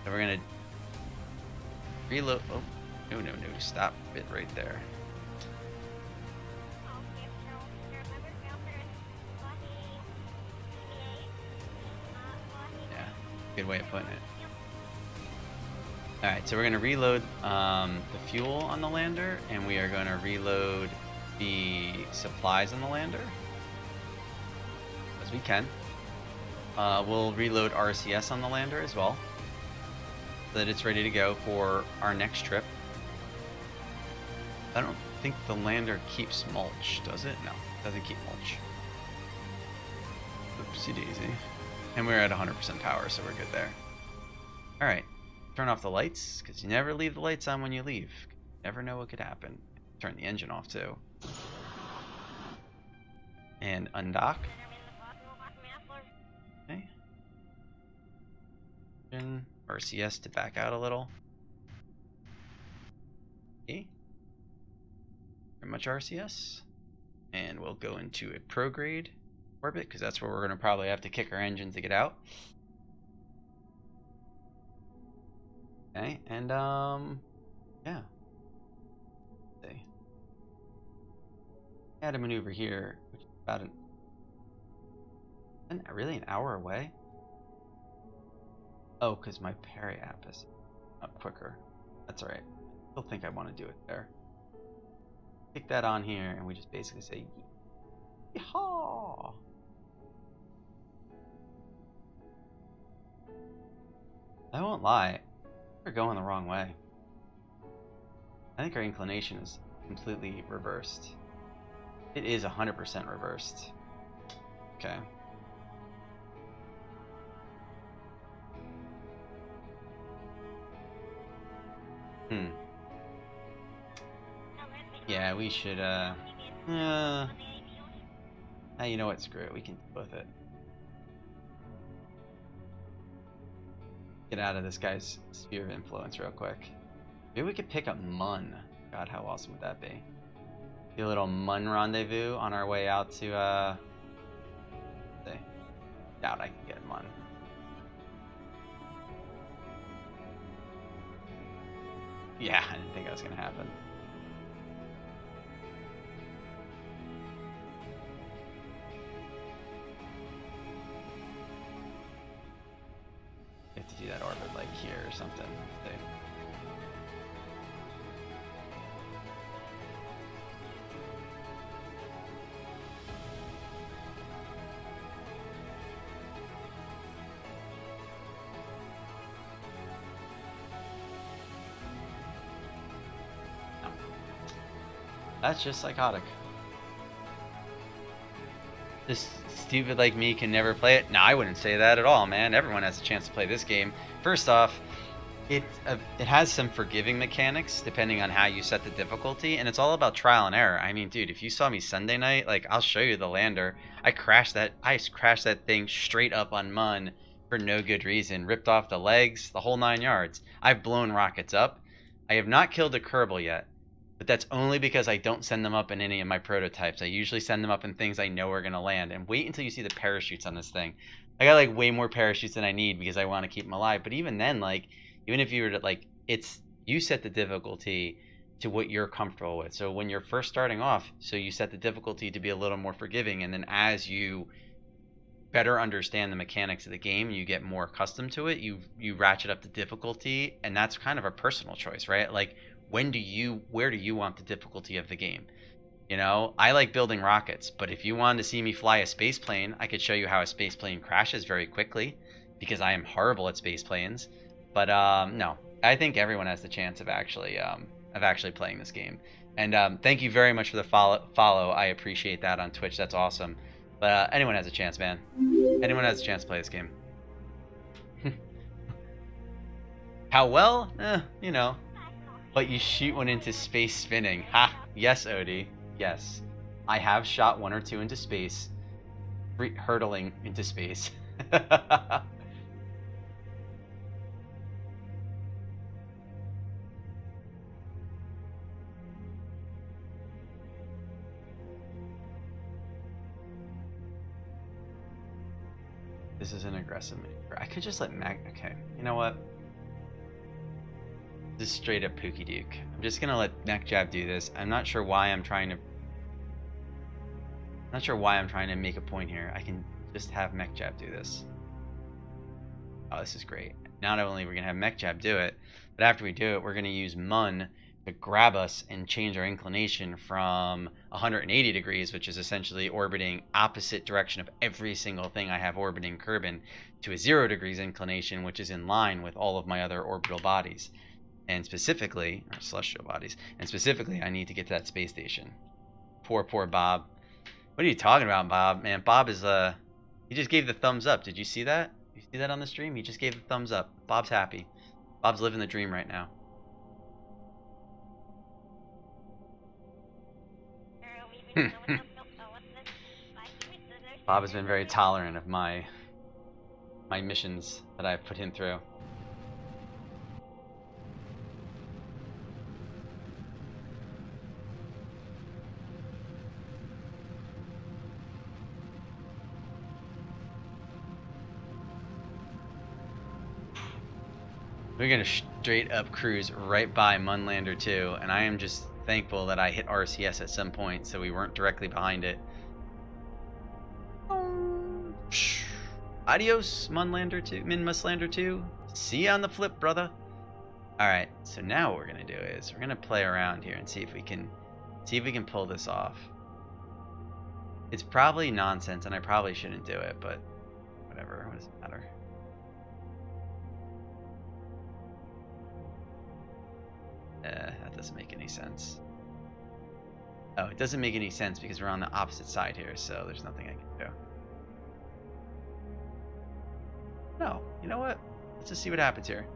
So we're gonna reload... Oh, no, stop it right there. Yeah, good way of putting it. Alright, so we're gonna reload the fuel on the lander, and we are gonna reload the supplies on the lander as we can. We'll reload RCS on the lander as well, so that it's ready to go for our next trip. I don't think the lander keeps mulch, does it? No, it doesn't keep mulch. Oopsie daisy. And we're at 100% power, so we're good there. Alright, turn off the lights, because you never leave the lights on when you leave. You never know what could happen. Turn the engine off too. And undock. Okay. RCS to back out a little. Okay. Very much RCS. And we'll go into a prograde orbit, because that's where we're going to probably have to kick our engine to get out. Okay, and yeah. See. Add a maneuver here, which is about really an hour away. Oh, because my Perry app is up quicker. That's alright. I still think I want to do it there. Kick that on here, and we just basically say, yeehaw! I won't lie, we're going the wrong way. I think our inclination is completely reversed. It is 100% reversed. Okay. Yeah, we should, you know what, screw it, we can deal with it. Get out of this guy's sphere of influence real quick. Maybe we could pick up Mun. God, how awesome would that be? Do a little Mun rendezvous on our way out to, let's see. Doubt I can get Mun. Yeah, I didn't think that was gonna happen. You have to do that orbit like here or something. Let's see. That's just psychotic. This stupid like me can never play it? No, I wouldn't say that at all, man. Everyone has a chance to play this game. First off, it has some forgiving mechanics depending on how you set the difficulty, and it's all about trial and error. I mean, dude, if you saw me Sunday night, like, I'll show you the lander. I crashed that thing straight up on Mun for no good reason. Ripped off the legs, the whole 9 yards. I've blown rockets up. I have not killed a Kerbal yet. But that's only because I don't send them up in any of my prototypes. I usually send them up in things I know are going to land. And wait until you see the parachutes on this thing. I got like way more parachutes than I need because I want to keep them alive. But even then, like, even if you were to, like, you set the difficulty to what you're comfortable with. So when you're first starting off, so you set the difficulty to be a little more forgiving. And then as you better understand the mechanics of the game, you get more accustomed to it, you ratchet up the difficulty. And that's kind of a personal choice, right? Like, where do you want the difficulty of the game? You know, I like building rockets, but if you wanted to see me fly a space plane, I could show you how a space plane crashes very quickly because I am horrible at space planes. But no, I think everyone has the chance of actually playing this game. And thank you very much for the follow. I appreciate that on Twitch. That's awesome. But anyone has a chance, man. Anyone has a chance to play this game. How well? You know. But you shoot one into space spinning. Ha! Yes, Odie. Yes. I have shot 1 or 2 into space. Hurtling into space. This is an aggressive maneuver. I could just let Okay, you know what? This is straight up Pookie Duke. I'm just gonna let Neck Jab do this. I'm not sure why I'm trying to make a point here. I can just have Mech Jab do this. Oh, this is great. Not only we're gonna have Mech Jab do it, but after we do it, we're gonna use Mun to grab us and change our inclination from 180 degrees, which is essentially orbiting opposite direction of every single thing I have orbiting Kerbin, to a 0 degrees inclination, which is in line with all of my other orbital bodies. And specifically, or celestial bodies, and specifically, I need to get to that space station. Poor Bob. What are you talking about, Bob? Man, Bob is, he just gave the thumbs up. Did you see that? You see that on the stream? He just gave the thumbs up. Bob's happy. Bob's living the dream right now. Bob has been very tolerant of my missions that I've put him through. We're gonna straight up cruise right by Munlander 2, and I am just thankful that I hit RCS at some point so we weren't directly behind it. Adios, Munlander 2, Minmuslander 2. See you on the flip, brother. Alright, so now what we're gonna do is we're gonna play around here and see if we can pull this off. It's probably nonsense and I probably shouldn't do it, but whatever, what does it matter? That doesn't make any sense. Oh, it doesn't make any sense because we're on the opposite side here, so there's nothing I can do. No, you know what? Let's just see what happens here.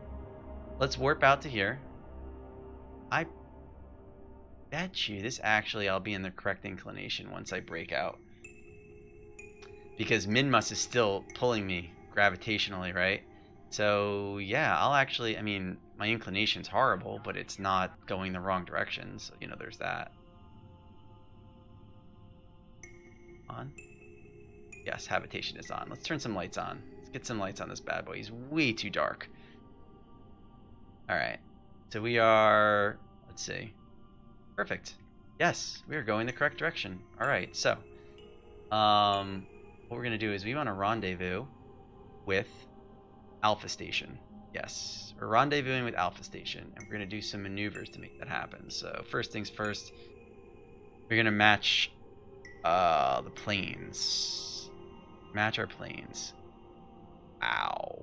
Let's warp out to here. I bet you this actually I'll be in the correct inclination once I break out. Because Minmus is still pulling me gravitationally, right? So yeah, I'll actually, I mean, my inclination's horrible, but it's not going the wrong direction, so you know, there's that. On? Yes, habitation is on. Let's turn some lights on. Let's get some lights on this bad boy. He's way too dark. Alright. So we are, let's see. Perfect. Yes, we are going the correct direction. Alright, so what we're gonna do is we want to rendezvous with Alpha Station. Yes, we're rendezvousing with Alpha Station, and we're gonna do some maneuvers to make that happen. So first things first, we're gonna match the planes. Match our planes. Ow.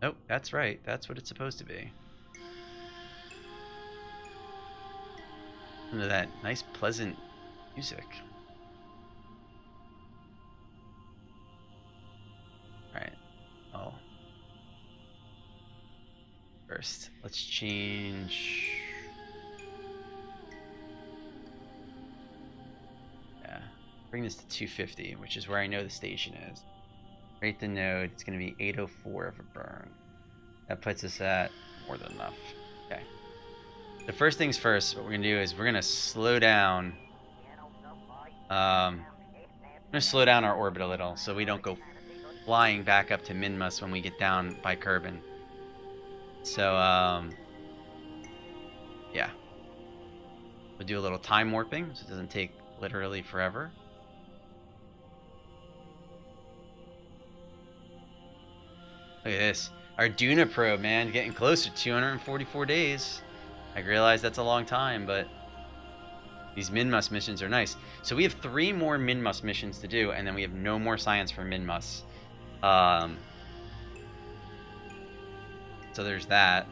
Nope, that's right. That's what it's supposed to be. Listen to that nice, pleasant music. Alright. Oh. First, let's change. Yeah. Bring this to 250, which is where I know the station is. Rate the node. It's going to be 804 of a burn. That puts us at more than enough. Okay. The first things first, what we're going to do is we're going to slow down. I'm going to slow down our orbit a little so we don't go flying back up to Minmus when we get down by Kerbal. So, yeah. We'll do a little time warping so it doesn't take literally forever. Look at this. Our Duna probe, man, getting closer. 244 days. I realize that's a long time, but these Minmus missions are nice. So we have 3 more Minmus missions to do, and then we have no more science for Minmus. So there's that.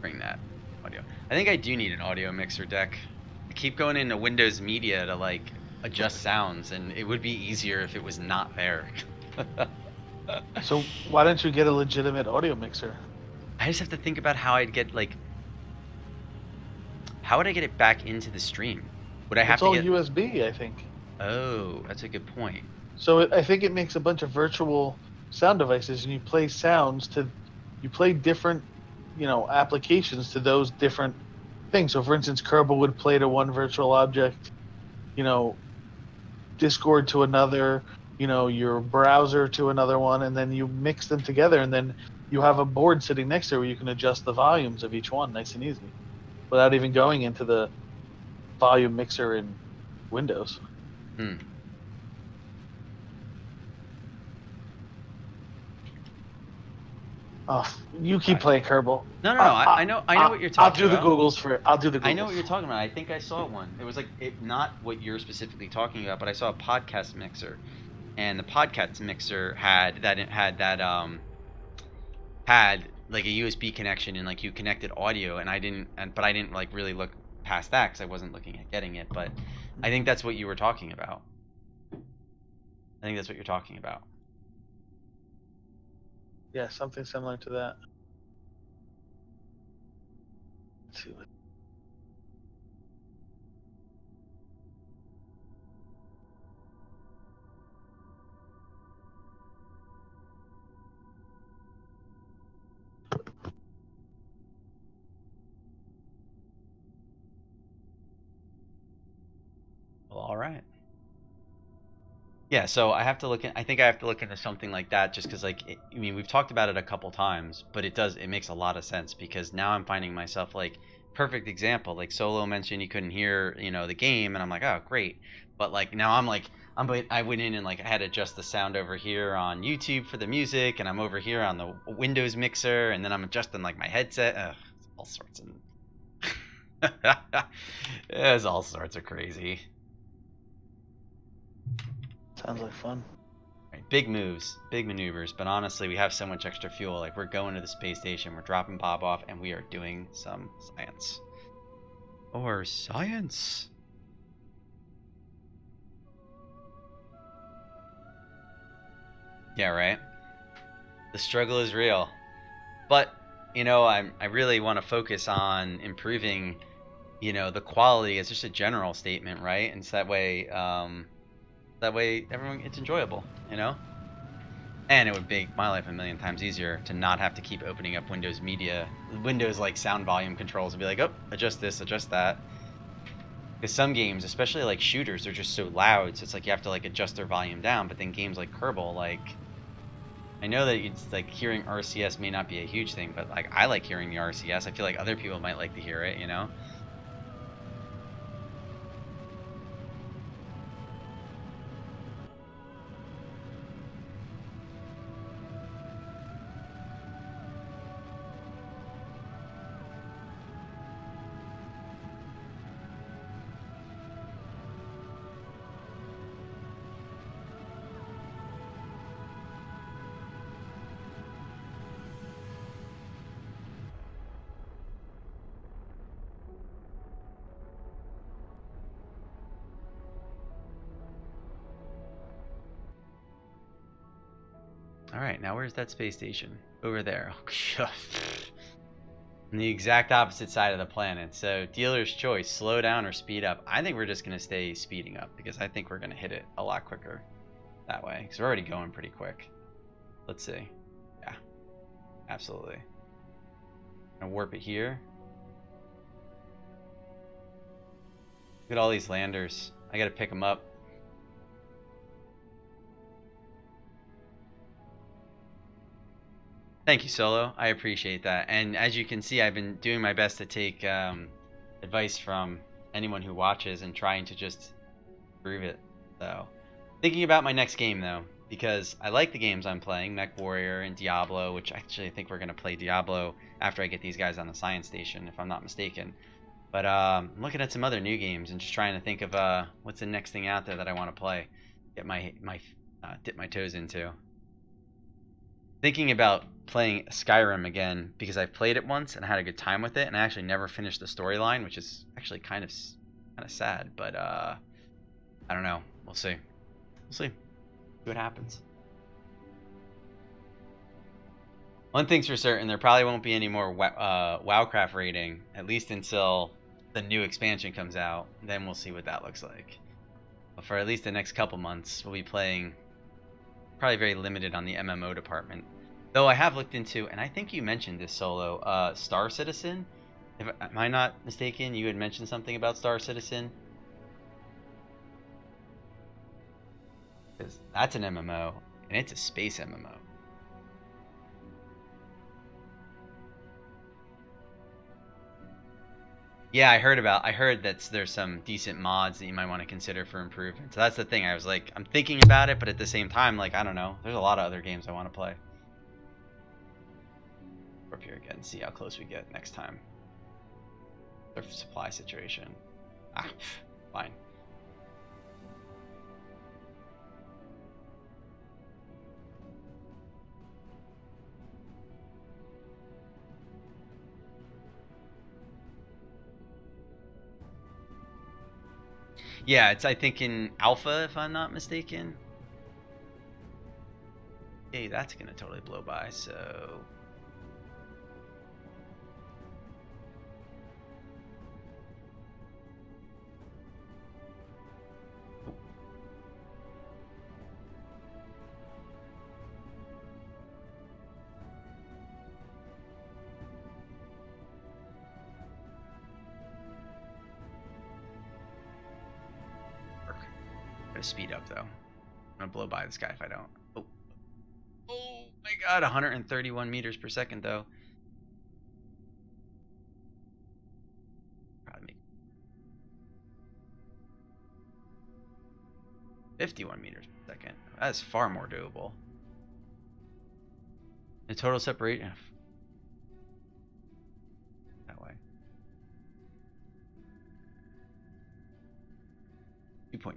Bring that audio. I think I do need an audio mixer deck. I keep going into Windows Media to like adjust sounds, and it would be easier if it was not there. So why don't you get a legitimate audio mixer? I just have to think about how I'd get like, how would I get it back into the stream? Would I have It's to all get? USB, I think. Oh, that's a good point. So I think it makes a bunch of virtual sound devices, and you play sounds to, you play different, applications to those different things. So, for instance, Kerbal would play to one virtual object, Discord to another, your browser to another one, and then you mix them together, and then you have a board sitting next to it where you can adjust the volumes of each one nice and easy without even going into the volume mixer in Windows. Oh, you keep playing Kerbal. No. I know what you're talking about. I'll do the Googles for it. I'll do the Googles. I know what you're talking about. I think I saw one. It was like not what you're specifically talking about, but I saw a podcast mixer, and the podcast mixer had that had like a USB connection, and like you connected audio, and I didn't like really look past that because I wasn't looking at getting it. But I think that's what you were talking about. I think that's what you're talking about. Yeah, something similar to that. Let's see what. Well, all right. Yeah, so I have to look in, I think I have to look into something like that just because I mean, we've talked about it a couple times, but it makes a lot of sense because now I'm finding myself like perfect example, like Solo mentioned he couldn't hear, the game, and I'm like, oh, great. But like now I went in and like I had to adjust the sound over here on YouTube for the music, and I'm over here on the Windows mixer, and then I'm adjusting like my headset, all sorts of There's all sorts of crazy. Sounds like fun. Right, big moves, big maneuvers, but honestly, we have so much extra fuel. Like, we're going to the space station, we're dropping Bob off, and we are doing some science. Or science. Yeah, right? The struggle is real. But, you know, I really want to focus on improving, you know, the quality as just a general statement, right? And so that way everyone, it's enjoyable, you know? And it would make my life a million times easier to not have to keep opening up Windows like sound volume controls and be like, oh, adjust this, adjust that. Because some games, especially like shooters, they're just so loud, so it's like you have to like adjust their volume down. But then games like Kerbal, like, I know that it's like hearing RCS may not be a huge thing, but like I like hearing the RCS. I feel like other people might like to hear it, you know? All right, now where's that space station? Over there. Oh, on the exact opposite side of the planet. So dealer's choice, slow down or speed up. I think we're just going to stay speeding up because I think we're going to hit it a lot quicker that way because we're already going pretty quick. Let's see. Yeah, absolutely. I'm gonna warp it here. Look at all these landers. I got to pick them up. Thank you, Solo. I appreciate that. And as you can see, I've been doing my best to take advice from anyone who watches and trying to just improve it. So, thinking about my next game though, because I like the games I'm playing, Mech Warrior and Diablo, which actually I think we're gonna play Diablo after I get these guys on the science station, if I'm not mistaken. But I'm looking at some other new games and just trying to think of what's the next thing out there that I want to play, get my dip my toes into. Thinking about playing Skyrim again because I've played it once and I had a good time with it, and I actually never finished the storyline, which is actually kind of sad. But I don't know. We'll see. We'll see. See what happens. One thing's for certain: there probably won't be any more WoWcraft raiding, at least until the new expansion comes out. Then we'll see what that looks like. But for at least the next couple months, we'll be playing. Probably very limited on the MMO department. Though I have looked into, and I think you mentioned this, Solo, Star Citizen. Am I not mistaken? You had mentioned something about Star Citizen. Because that's an MMO, and it's a space MMO. Yeah, I heard that there's some decent mods that you might want to consider for improvement. So that's the thing. I was like, I'm thinking about it, but at the same time, like, I don't know. There's a lot of other games I want to play. Up here again, see how close we get next time. Their supply situation. Ah, fine. Yeah, it's I think in alpha, if I'm not mistaken. Hey, that's gonna totally blow by. So I'm gonna speed up though. I'm gonna blow by this guy if I don't. Oh, oh my God, 131 meters per second though. Probably make 51 meters per second. That's far more doable. The total separation that way.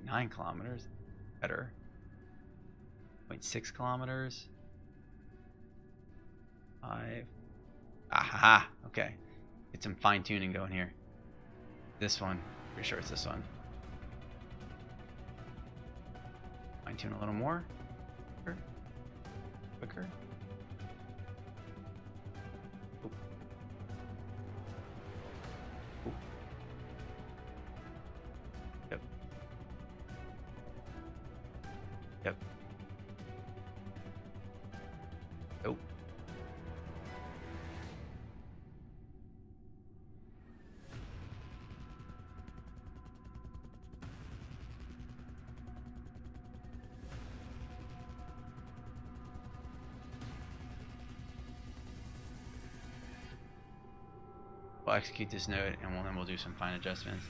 0.9 kilometers. Better. 0.6 kilometers. 5. Aha! Okay. Get some fine tuning going here. This one. Pretty sure it's this one. Fine tune a little more. Quicker. Oop. Oop. Yep. Yep. Nope. We'll execute this node and then we'll do some fine adjustments.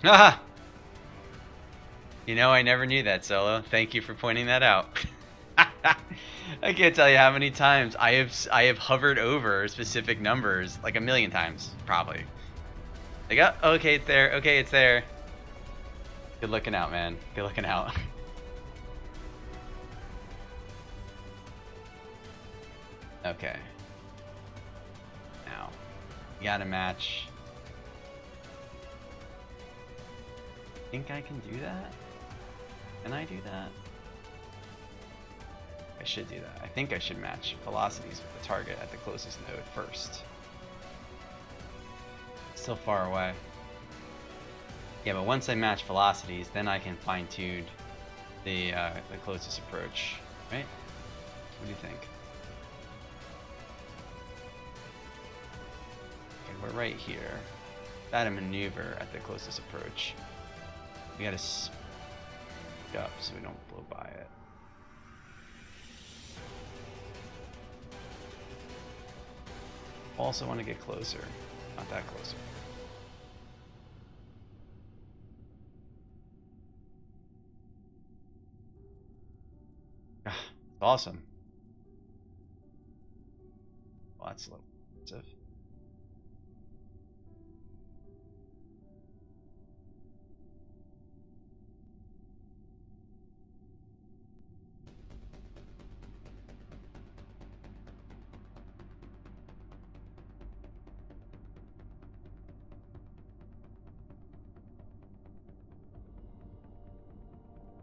Haha! You know, I never knew that, Solo. Thank you for pointing that out. I can't tell you how many times I have hovered over specific numbers, like a million times, probably. Like, oh, okay, it's there. Okay, it's there. Good looking out, man. Good looking out. Okay. Now, you gotta match. I think I can do that? Can I do that? I should do that. I think I should match velocities with the target at the closest node first. Still far away. Yeah, but once I match velocities, then I can fine-tune the closest approach, right? What do you think? Okay, we're right here. Got a maneuver at the closest approach. We gotta speed up so we don't blow by it. Also want to get closer, not that closer. It's awesome. Well, that's a little expensive.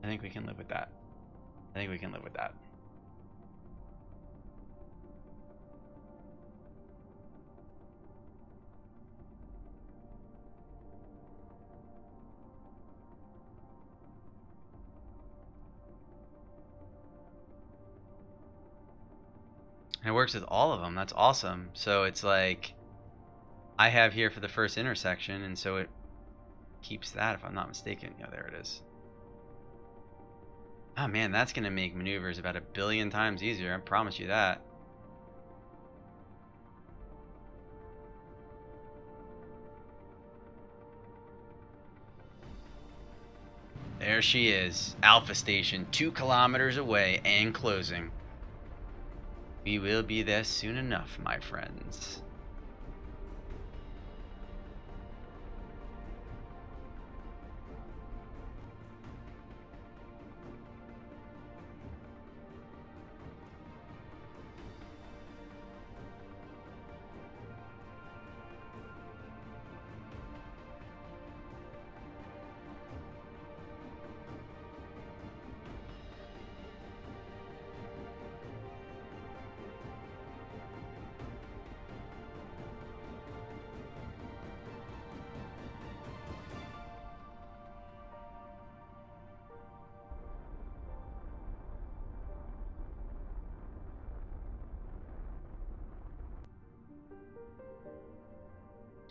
I think we can live with that. I think we can live with that. And it works with all of them. That's awesome. So it's like I have here for the first intersection, and so it keeps that, if I'm not mistaken. Yeah, there it is. Oh man, that's gonna make maneuvers about 1 billion times easier. I promise you that. There she is, Alpha Station, 2 kilometers away and closing. We will be there soon enough, my friends.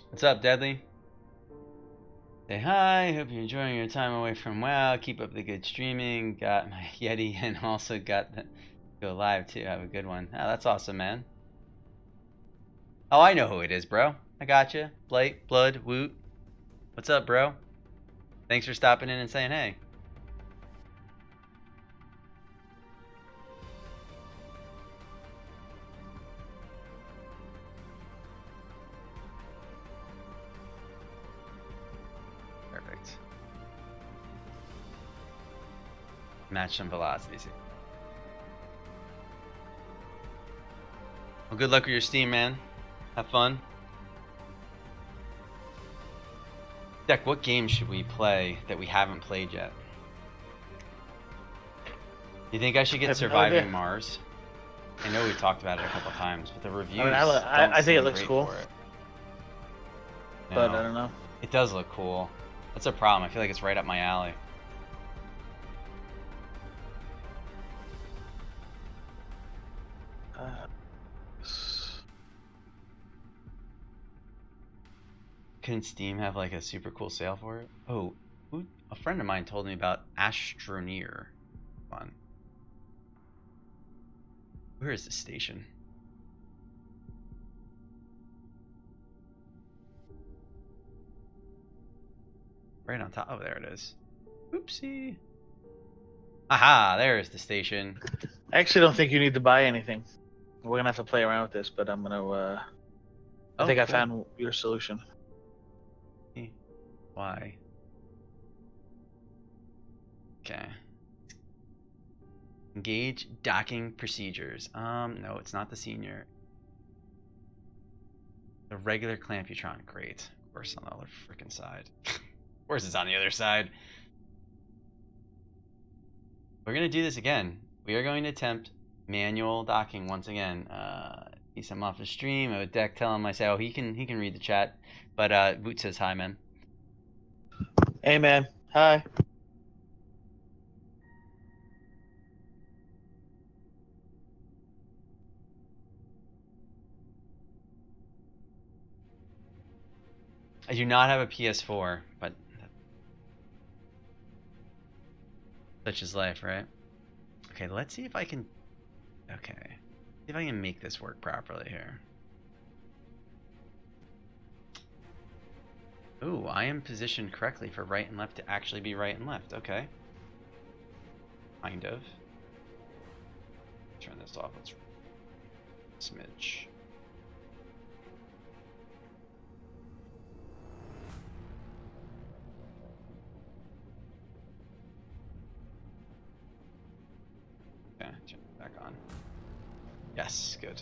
What's up, Deadly? Say hi, hope you're enjoying your time away from WoW. Keep up the good streaming. Got my Yeti and also got the go live too. Have a good one. Oh, that's awesome, man. Oh, I know who it is, bro. I got you. Blight, Blood, Woot. What's up, bro? Thanks for stopping in and saying hey. Match some velocities. Well, good luck with your Steam, man. Have fun. Deck, what game should we play that we haven't played yet? You think I should get Surviving Mars? I know we talked about it a couple times, but the reviews. I think it looks cool. No, but I don't know. It does look cool. That's a problem. I feel like it's right up my alley. Couldn't Steam have like a super cool sale for it? Oh, a friend of mine told me about Astroneer. Fun. Where is the station? Right on top. Oh, there it is. Oopsie. Aha, there's the station. I actually don't think you need to buy anything. We're gonna have to play around with this, but I'm gonna. I think I found your solution. Why? Okay. Engage docking procedures. No, it's not the senior. The regular Clamputron. Great. Of course, on the other freaking side. Of course, it's on the other side. We're gonna do this again. We are going to attempt manual docking once again. He's off the stream. I would deck tell him. I say, oh, he can read the chat. But Boot says hi, man. Hey, man. Hi. I do not have a PS4, but such is life, right? Okay, let's see if I can. Okay, see if I can make this work properly here. Ooh, I am positioned correctly for right and left to actually be right and left. Okay. Kind of. Turn this off. Let's smidge. Okay, turn it back on. Yes, good.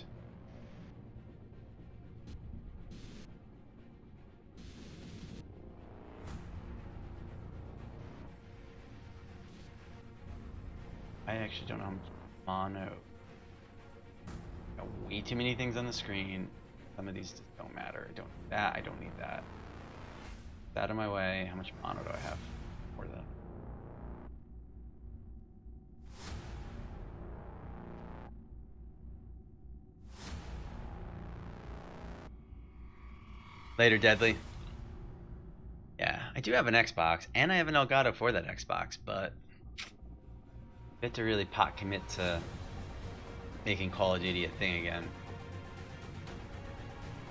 I actually don't know how much mono. Got way too many things on the screen. Some of these just don't matter. I don't need that. I don't need that. Get out of my way. How much mono do I have for that? Later, Deadly. Yeah, I do have an Xbox, and I have an Elgato for that Xbox, but I have to really pot commit to making Call of Duty a thing again.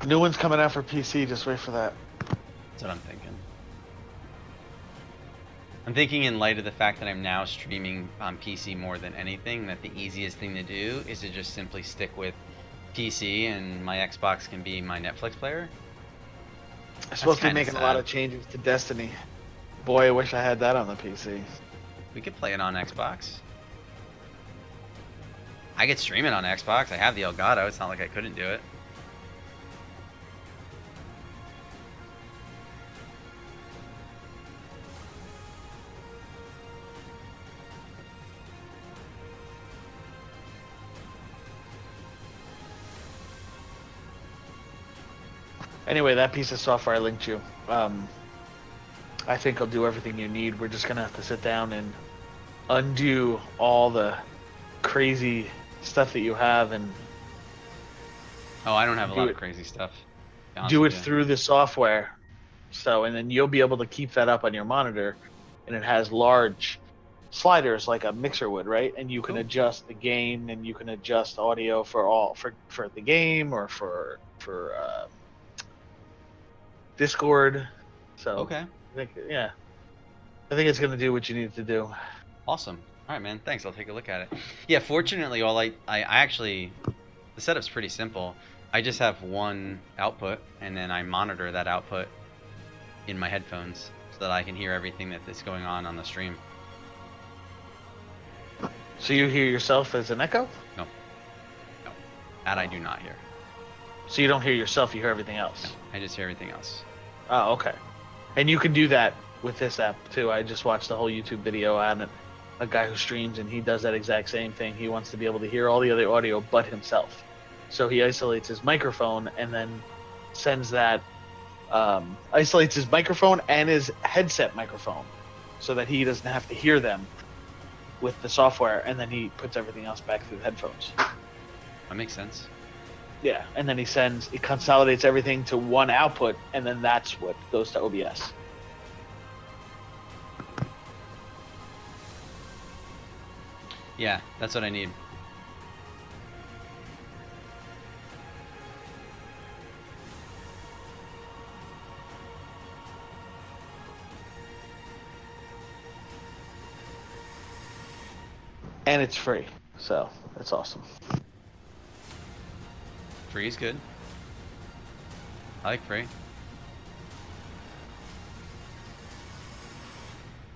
New one's coming out for PC. Just wait for that. That's what I'm thinking. I'm thinking in light of the fact that I'm now streaming on PC more than anything, that the easiest thing to do is to just simply stick with PC, and my Xbox can be my Netflix player. I'm supposed to be making a lot of changes to Destiny. Boy, I wish I had that on the PC. We could play it on Xbox. I could stream it on Xbox. I have the Elgato. It's not like I couldn't do it. Anyway, that piece of software I linked you, I think it'll do everything you need. We're just going to have to sit down and undo all the crazy stuff that you have and Oh, I don't have a lot of crazy stuff. Do it through the software. So, and then you'll be able to keep that up on your monitor, and it has large sliders like a mixer would, right? And you can adjust the gain, and you can adjust audio for the game or for Discord. So okay, I think it's gonna do what you need it to do. Awesome. All right, man. Thanks. I'll take a look at it. Yeah. Fortunately, I actually the setup's pretty simple. I just have one output, and then I monitor that output in my headphones. that I can hear everything that is going on the stream. So you hear yourself as an echo? No, that I do not hear. So you don't hear yourself, you hear everything else? No, I just hear everything else. Oh, okay. And you can do that with this app too. I just watched the whole YouTube video on it. A guy who streams, and he does that exact same thing. He wants to be able to hear all the other audio but himself. So he isolates his microphone and then sends that, isolates his microphone and his headset microphone so that he doesn't have to hear them with the software, and then he puts everything else back through the headphones. That makes sense. Yeah, and then he consolidates everything to one output, and then that's what goes to OBS. Yeah, that's what I need. And it's free, so that's awesome. Free is good. I like free.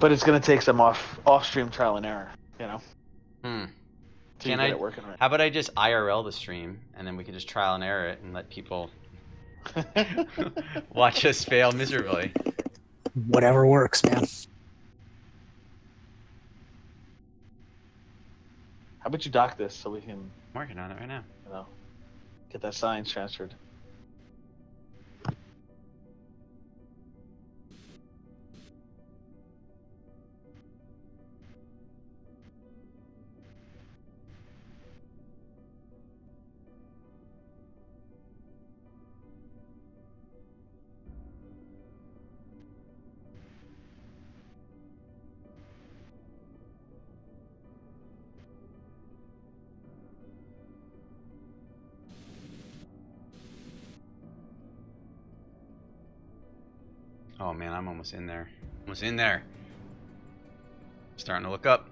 But it's going to take some off-stream trial and error, you know? Can you I? get it working right. How about I just IRL the stream, and then we can just trial and error it and let people watch us fail miserably. Whatever works, man. How about you dock this so we can, I'm working on it right now. you know, get that science transferred? Oh man, I'm almost in there. Almost in there. Starting to look up.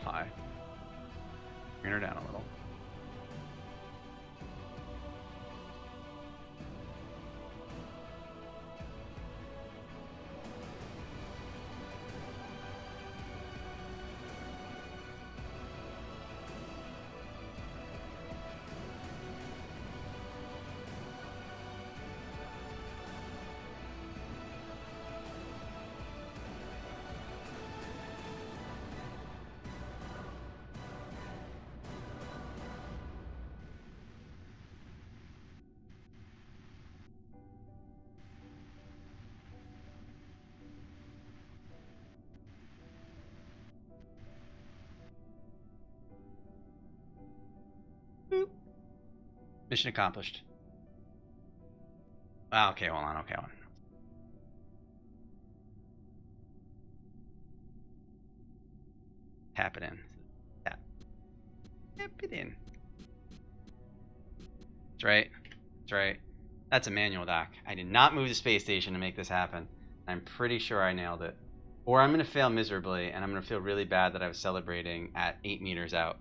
High. Bring her down a little. Boop. Mission accomplished. Ah, okay, hold on, okay, hold on. Tap it in. Tap. Tap it in. That's right. That's right. That's a manual dock. I did not move the space station to make this happen. I'm pretty sure I nailed it. Or I'm going to fail miserably, and I'm going to feel really bad that I was celebrating at 8 meters out.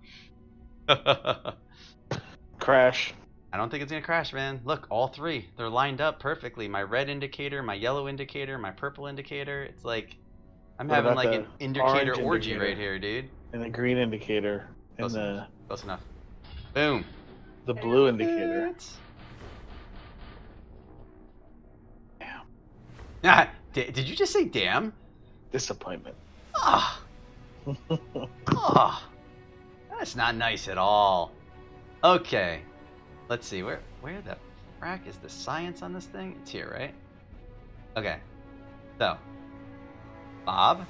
Crash. I don't think it's going to crash, man. Look, all three. They're lined up perfectly. My red indicator, my yellow indicator, my purple indicator. It's like I'm What having about like an the indicator orange orgy indicator? right here, dude. And the green indicator. And Close enough. Boom. the blue indicator. Damn. Ah, did you just say damn? Disappointment. Ah. Oh, that's not nice at all. Okay, let's see where the frack is the science on this thing? It's here, right? Okay, so Bob,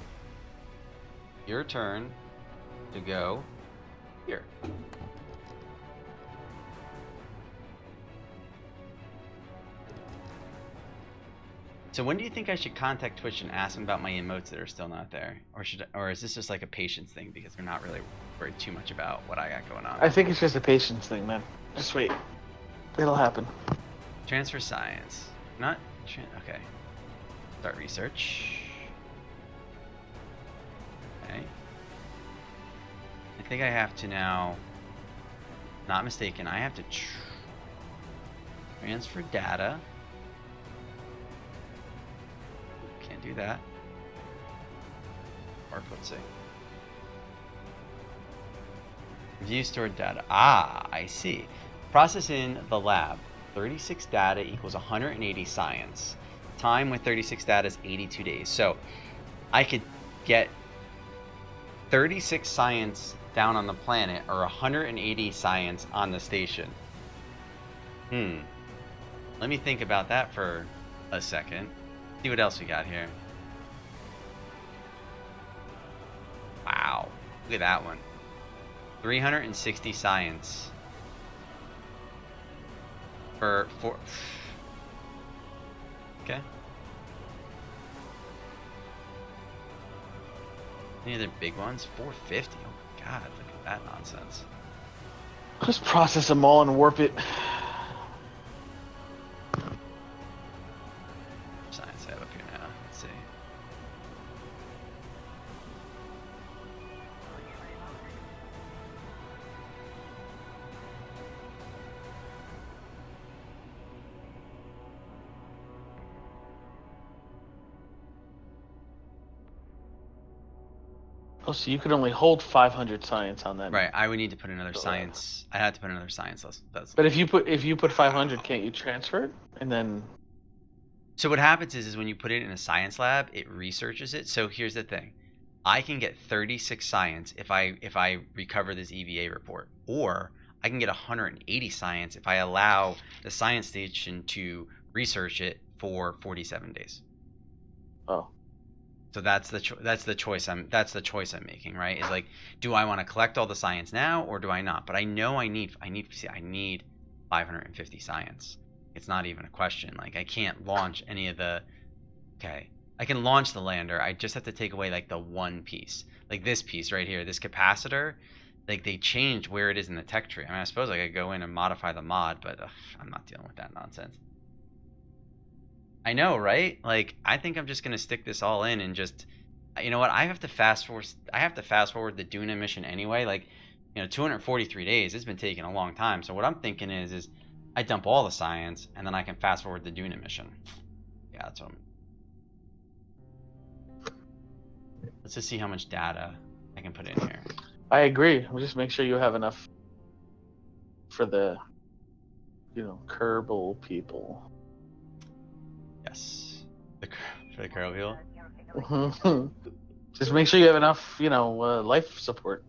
your turn to go Here. So when do you think I should contact Twitch and ask them about my emotes that are still not there? Or is this just like a patience thing because they're not really worried too much about what I got going on? I think it's just a patience thing, man. Just wait. It'll happen. Transfer science. Okay. Start research. Okay. I think I have to now, not mistaken, I have to transfer data. Can't do that. Or let's see. View stored data. Ah, I see. Process in the lab. 36 data equals 180 science. Time with 36 data is 82 days. So I could get 36 science down on the planet or 180 science on the station. Let me think about that for a second. See what else we got here. Wow. Look at that one. 360 science. For okay. Any other big ones? 450. Oh my god, look at that nonsense. Just process them all and warp it. Science I have up here now. Let's see. Oh, so you could only hold 500 science on that. Right, I would need to put another science. I had to put another science. But if you put 500, can't you transfer it and then? So what happens is when you put it in a science lab, it researches it. So here's the thing. I can get 36 science if I recover this EVA report, or I can get 180 science if I allow the science station to research it for 47 days. Oh. So that's the choice I'm making, right? Is like, do I want to collect all the science now or do I not? But I know I need 550 science. It's not even a question. Like I can't launch any of the. Okay, I can launch the lander. I just have to take away like the one piece, like this piece right here, this capacitor. Like they changed where it is in the tech tree. I mean, I suppose I could go in and modify the mod, but I'm not dealing with that nonsense. I know, right? Like, I think I'm just gonna stick this all in and just, you know what? I have to fast forward the Duna mission anyway. Like, 243 days. It's been taking a long time. So what I'm thinking is I dump all the science and then I can fast forward the Duna mission. Yeah, that's what let's just see how much data I can put in here. I agree. We'll just make sure you have enough for the, Kerbal people. Yes. For the Kerbal. Just make sure you have enough, life support.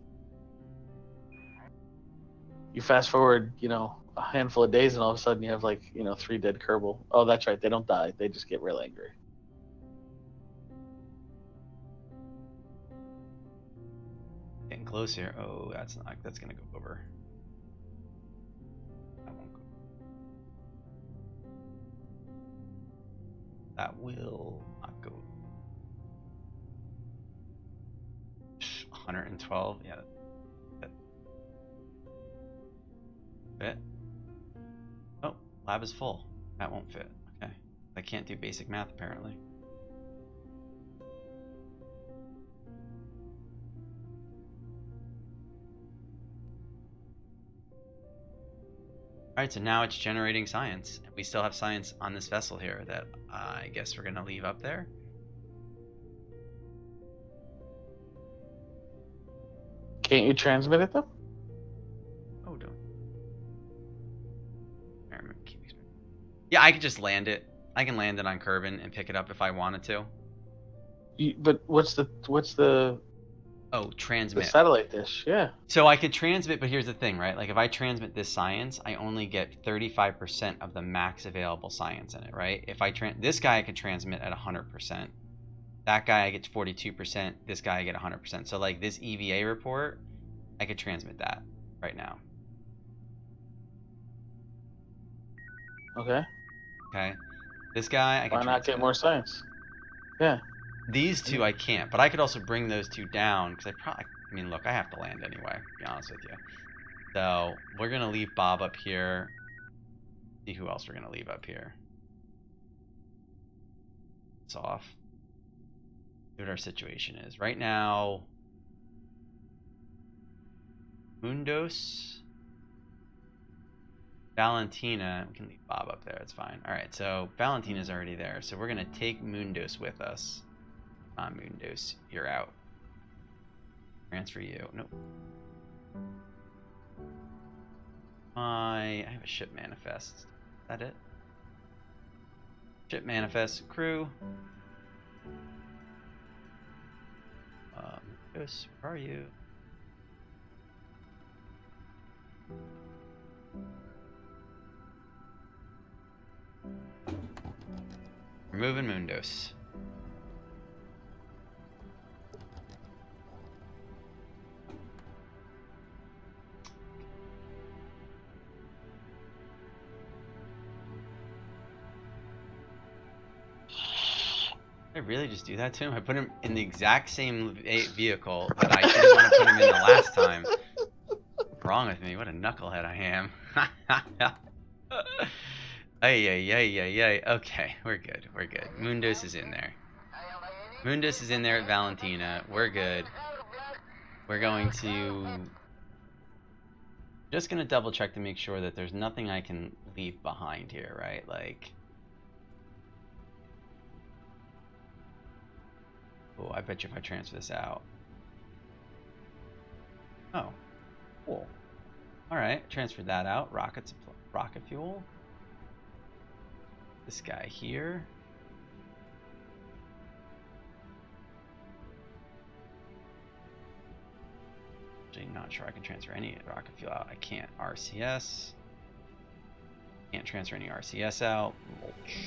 You fast forward, a handful of days, and all of a sudden you have 3 dead Kerbal. Oh, that's right. They don't die. They just get real angry. Getting close here. Oh, that's gonna go over. That won't go. That will not go. 112. Yeah. Fit. Oh, lab is full. That won't fit. Okay. I can't do basic math apparently. Alright, so now it's generating science. We still have science on this vessel here that I guess we're going to leave up there. Can't you transmit it, though? Oh, don't. Yeah, I could just land it. I can land it on Kerbin and pick it up if I wanted to. But what's the Oh, transmit. the satellite dish? Yeah. So I could transmit, but here's the thing, right? Like if I transmit this science, I only get 35% of the max available science in it, right? If I this guy I could transmit at 100%. That guy I get 42%. This guy I get 100%. So like this EVA report, I could transmit that right now. Okay. Okay. This guy, I can Why not transmit. get more science? Yeah. These two I can't, but I could also bring those two down because I mean, look, I have to land anyway, to be honest with you. So we're gonna leave Bob up here. See who else we're gonna leave up here. It's off. See what our situation is right now. Mundos, Valentina. We can leave Bob up there. It's fine. All right. So Valentina's already there. So we're gonna take Mundos with us. Come on, Mundos, you're out. Transfer you. Nope. I have a ship manifest. Is that it? Ship manifest crew. Mundos, where are you? Removing Mundos. Did I really just do that to him? I put him in the exact same vehicle that I didn't want to put him in the last time. What's wrong with me? What a knucklehead I am. Ay. Okay, we're good. We're good. Mundos is in there. Mundos is in there at Valentina. We're good. We're going to... Just going to double check to make sure that there's nothing I can leave behind here, right? Like... Oh, I bet you if I transfer this out. Oh, cool. All right, transferred that out. Rocket fuel. This guy here. Actually, not sure I can transfer any rocket fuel out. I can't. RCS. Can't transfer any RCS out. Mulch.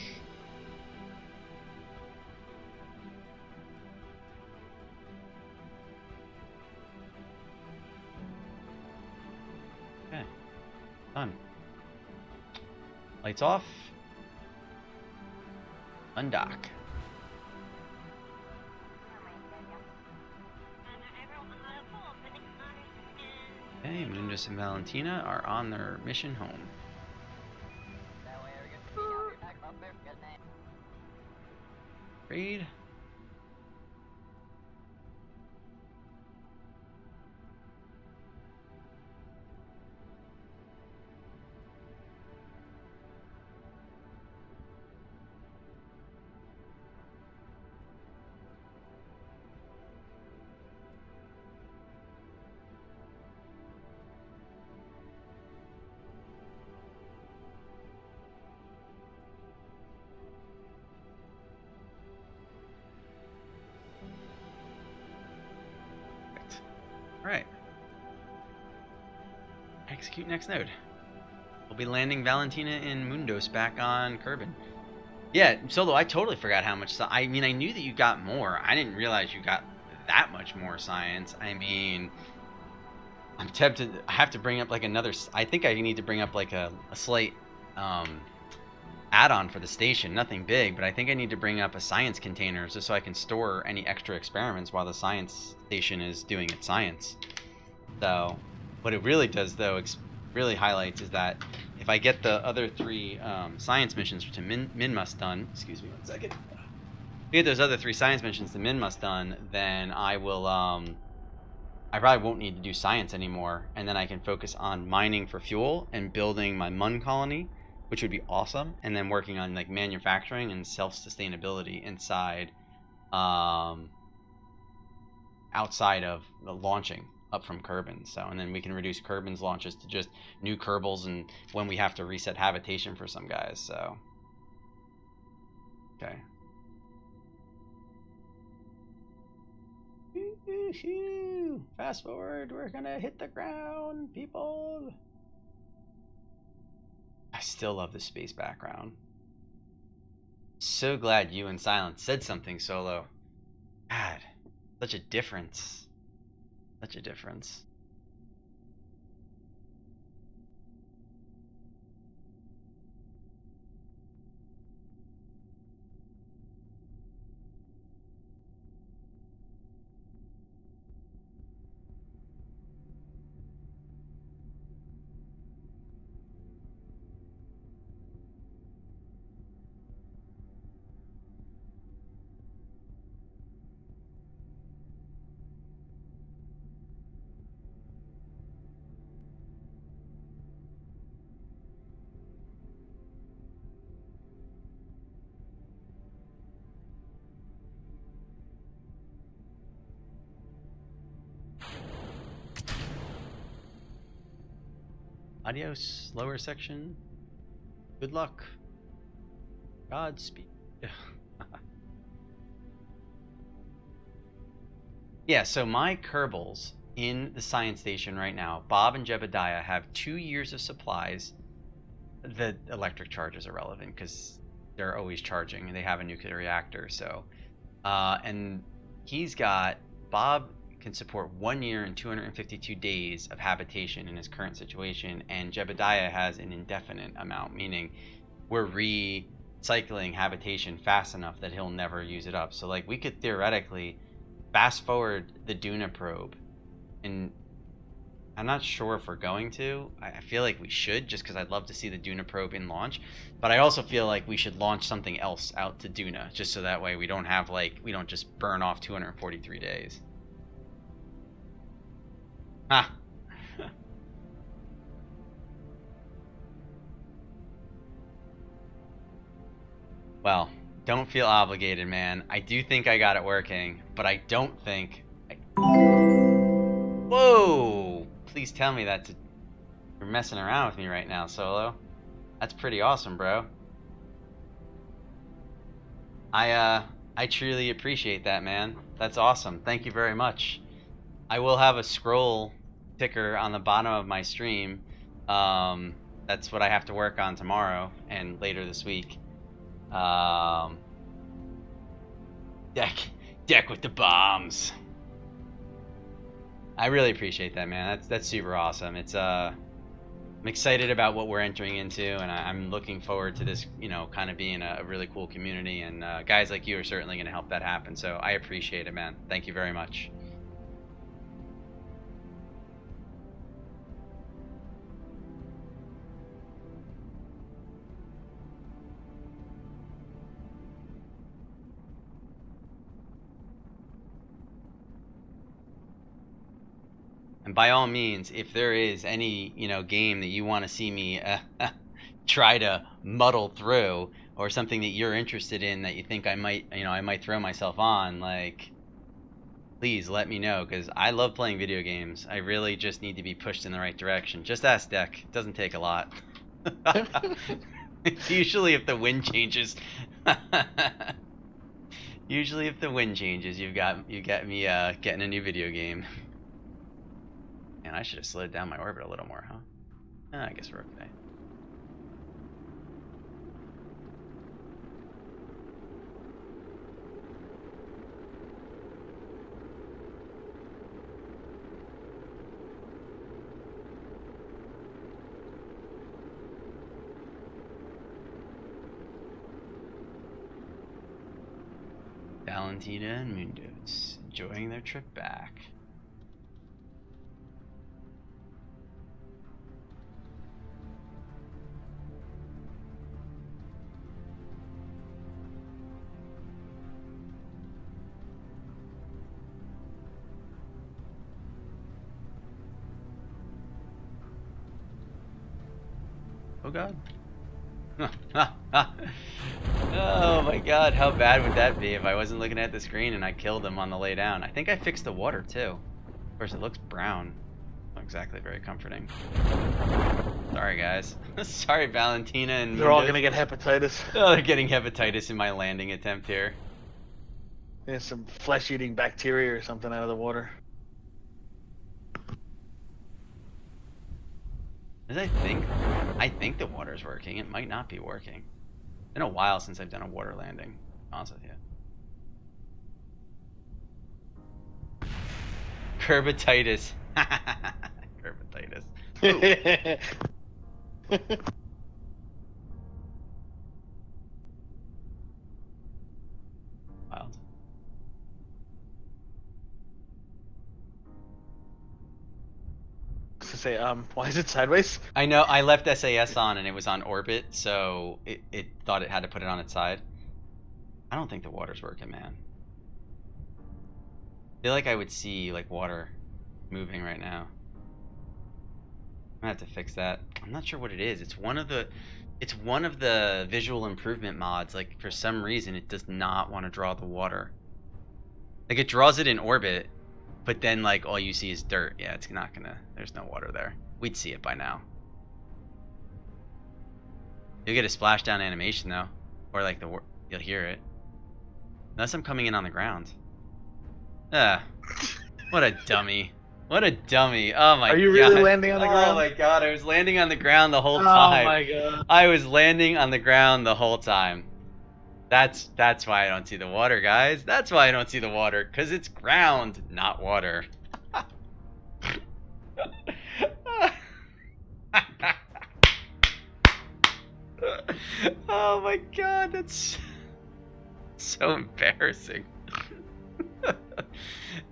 Okay. Done. Lights off. Undock. Okay, Mundus and Valentina are on their mission home. Read. Alright. Execute next node. We'll be landing Valentina and Mundos back on Kerbal. Yeah, Solo, I totally forgot how much... I mean, I knew that you got more. I didn't realize you got that much more science. I mean... I'm tempted... I have to bring up, like, another... I think I need to bring up, like, a slight... add-on for the station. Nothing big, but I think I need to bring up a science container just so I can store any extra experiments while the science station is doing its science. So what it really does, though, really highlights is that if I get the other 3 science missions to Minmus done, excuse me 1 second. If I get those other 3 science missions to Minmus done, then I will I probably won't need to do science anymore, and then I can focus on mining for fuel and building my Mun colony, which would be awesome, and then working on like manufacturing and self-sustainability inside, outside of the launching up from Kerbin. So, and then we can reduce Kerbin's launches to just new Kerbals, and when we have to reset habitation for some guys. So, okay. Fast forward, we're gonna hit the ground, people. I still love the space background. So glad you and Silence said something, Solo. God, such a difference. Such a difference. Adios, lower section. Good luck. Godspeed. Yeah, so my Kerbals in the science station right now, Bob and Jebediah have 2 years of supplies. The electric charge is irrelevant because they're always charging and they have a nuclear reactor. So, and he's got, Bob can support 1 year and 252 days of habitation in his current situation, and Jebediah has an indefinite amount, meaning we're recycling habitation fast enough that he'll never use it up. So like we could theoretically fast forward the Duna probe, and I'm not sure if we're going to. I feel like we should, just because I'd love to see the Duna probe in launch. But I also feel like we should launch something else out to Duna, just so that way we don't have we don't just burn off 243 days. Ha! Well, don't feel obligated, man. I do think I got it working, but I don't think... Whoa! Please tell me that you're messing around with me right now, Solo. That's pretty awesome, bro. I truly appreciate that, man. That's awesome. Thank you very much. I will have a scroll ticker on the bottom of my stream. That's what I have to work on tomorrow and later this week. Deck with the bombs. I really appreciate that, man. That's super awesome. It's I'm excited about what we're entering into, and I'm looking forward to this, you know, kind of being a really cool community, and guys like you are certainly going to help that happen. So I appreciate it, man. Thank you very much. And by all means, if there is any, you know, game that you want to see me try to muddle through, or something that you're interested in that you think I might, you know, I might throw myself on, like, please let me know, because I love playing video games. I really just need to be pushed in the right direction. Just ask Deck. It doesn't take a lot. Usually if the wind changes. Usually if the wind changes, you got me getting a new video game. And I should have slowed down my orbit a little more, huh? I guess we're okay. Valentina and Mundos enjoying their trip back. Oh god. Oh my god, how bad would that be if I wasn't looking at the screen and I killed him on the lay down? I think I fixed the water too. Of course, it looks brown. Not exactly very comforting. Sorry, guys. Sorry, Valentina and They're all gonna get hepatitis. Oh, they're getting hepatitis in my landing attempt here. There's some flesh-eating bacteria or something out of the water. I think the water's working. It might not be working. It's been a while since I've done a water landing, to be honest with you. Curbatitis. Curbatitis. Wild. To say, why is it sideways? I know, I left SAS on and it was on orbit, so it thought it had to put it on its side. I don't think the water's working, man. I feel like I would see like water moving right now. I'm gonna have to fix that. I'm not sure what it is. It's one of the visual improvement mods. Like for some reason it does not want to draw the water. Like it draws it in orbit, but then like all you see is dirt. Yeah, it's not gonna, there's no water there. We'd see it by now. You'll get a splashdown animation though, or like you'll hear it. Unless I'm coming in on the ground. Ah, what a dummy! What a dummy! Oh my god! Are you really landing on the ground? Oh my god! I was landing on the ground the whole Oh time. my god! I was landing on the ground the whole time. That's why I don't see the water, guys. That's why I don't see the water, cause it's ground, not water. Oh my god, that's so embarrassing.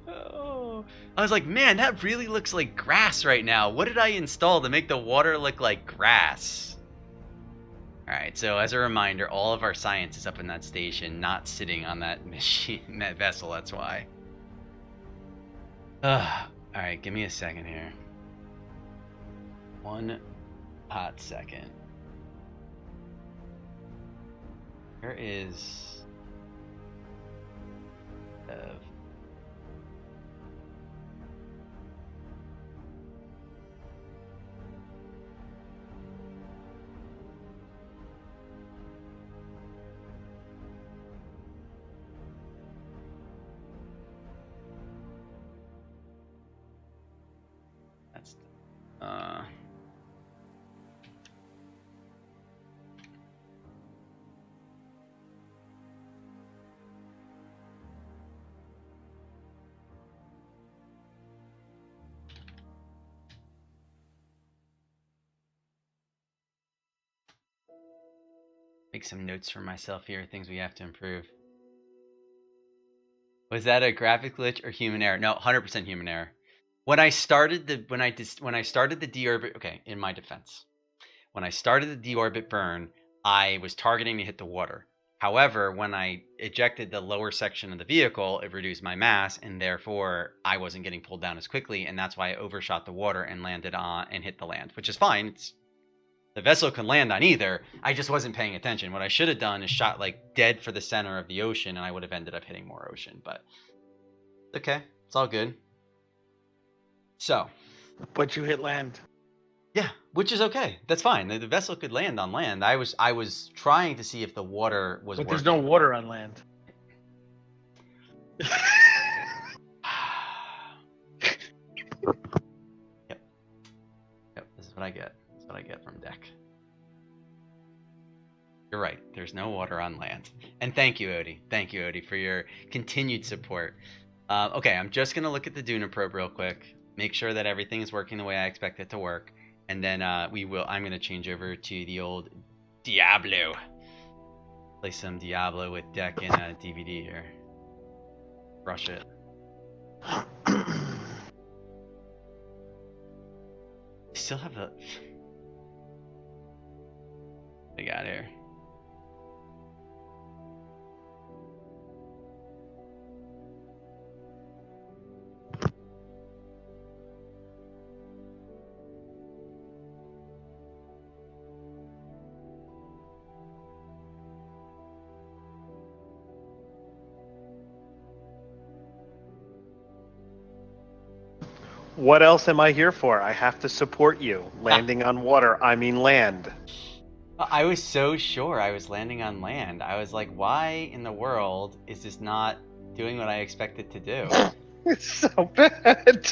Oh, I was like, man, that really looks like grass right now. What did I install to make the water look like grass? Alright, so as a reminder, all of our science is up in that station, not sitting on that machine, that vessel, that's why. Alright, give me a second here. One hot second. Where is... That's... Make some notes for myself here, things we have to improve. Was that a graphic glitch or human error? No, 100% human error. When I started the deorbit, okay, in my defense, when I started the deorbit burn, I was targeting to hit the water. However, when I ejected the lower section of the vehicle, it reduced my mass, and therefore I wasn't getting pulled down as quickly, and that's why I overshot the water and landed on and hit the land, which is fine. The vessel can land on either. I just wasn't paying attention. What I should have done is shot like dead for the center of the ocean, and I would have ended up hitting more ocean. But okay, it's all good. So, But you hit land. yeah, which is okay. That's fine. The vessel could land on land. I was trying to see if the water was. But working. there's no water on land. Yep. This is what I get. This is what I get from deck. You're right. There's no water on land. And thank you, Odie. Thank you, Odie, for your continued support. Okay, I'm just gonna look at the Duna probe real quick. Make sure that everything is working the way I expect it to work, and then I'm gonna change over to the old Diablo. Play some Diablo with deck and DVD here. Rush it. Still have the. What we got here? What else am I here for? I have to support you. Landing on water, I mean land. I was so sure I was landing on land. I was like, why in the world is this not doing what I expect it to do? It's so bad.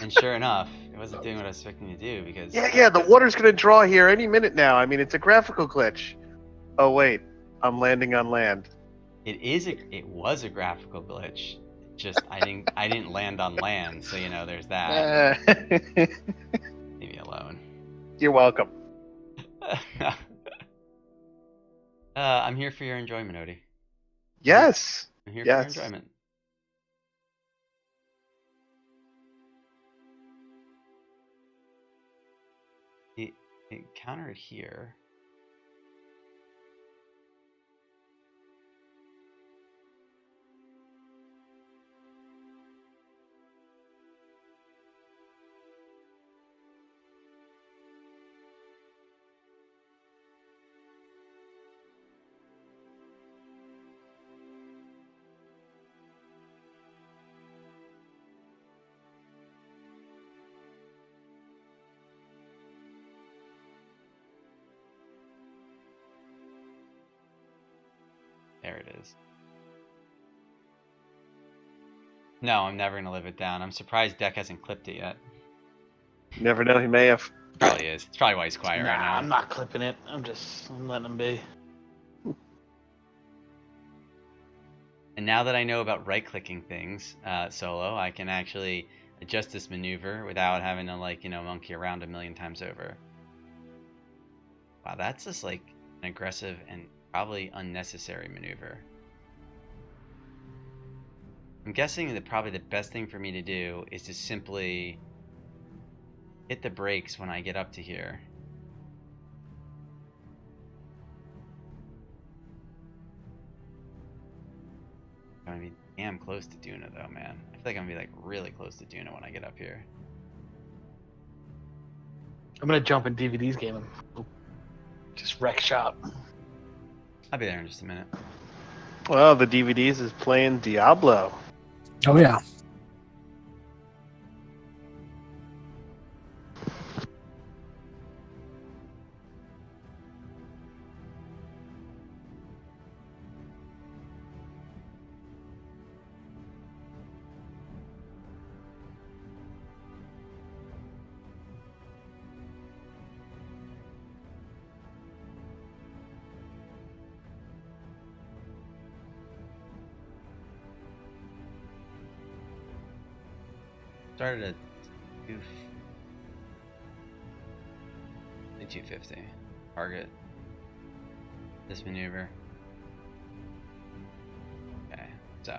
And sure enough, it wasn't doing what I was expecting to do because... Yeah, the water's going to draw here any minute now. I mean, it's a graphical glitch. Oh, wait. I'm landing on land. It was a graphical glitch. Just I didn't land on land, so you know there's that. Leave me alone. You're welcome. I'm here for your enjoyment, Odie. Yes. I'm here for your enjoyment. The encounter here. it is. No, I'm never gonna live it down. I'm surprised Deck hasn't clipped it yet. You never know, he may have. Probably is. It's probably why he's quiet Nah, right now. I'm not clipping it. I'm letting him be. And now that I know about right-clicking things, solo, I can actually adjust this maneuver without having to, like, monkey around a million times over. Wow, that's just, like, an aggressive and probably unnecessary maneuver. I'm guessing that probably the best thing for me to do is to simply hit the brakes when I get up to here. I'm gonna be damn close to Duna though, man. I feel like I'm gonna be like really close to Duna when I get up here. I'm gonna jump in DVD's game and just wreck shop. I'll be there in just a minute. Well, the DVDs is playing Diablo. Oh yeah. Started at 250. Target this maneuver. Okay, so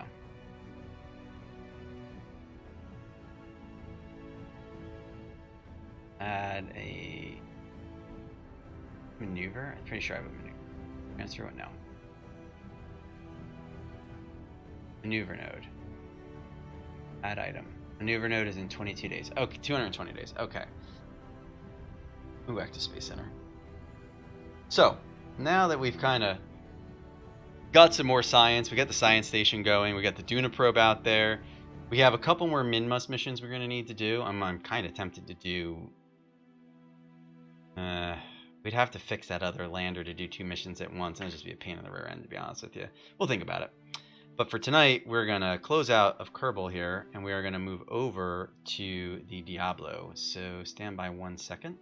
add a maneuver. I'm pretty sure I have a maneuver. Transfer what? No. Maneuver node. Add item. Maneuver node is in 22 days. Okay, 220 days. Okay. Move back to Space Center. So, now that we've kind of got some more science, we got the science station going, we got the Duna probe out there, we have a couple more Minmus missions we're going to need to do. I'm kind of tempted to do... we'd have to fix that other lander to do 2 missions at once, and it'd just be a pain in the rear end, to be honest with you. We'll think about it. But for tonight, we're going to close out of Kerbal here, and we are going to move over to the Diablo. So stand by 1 second.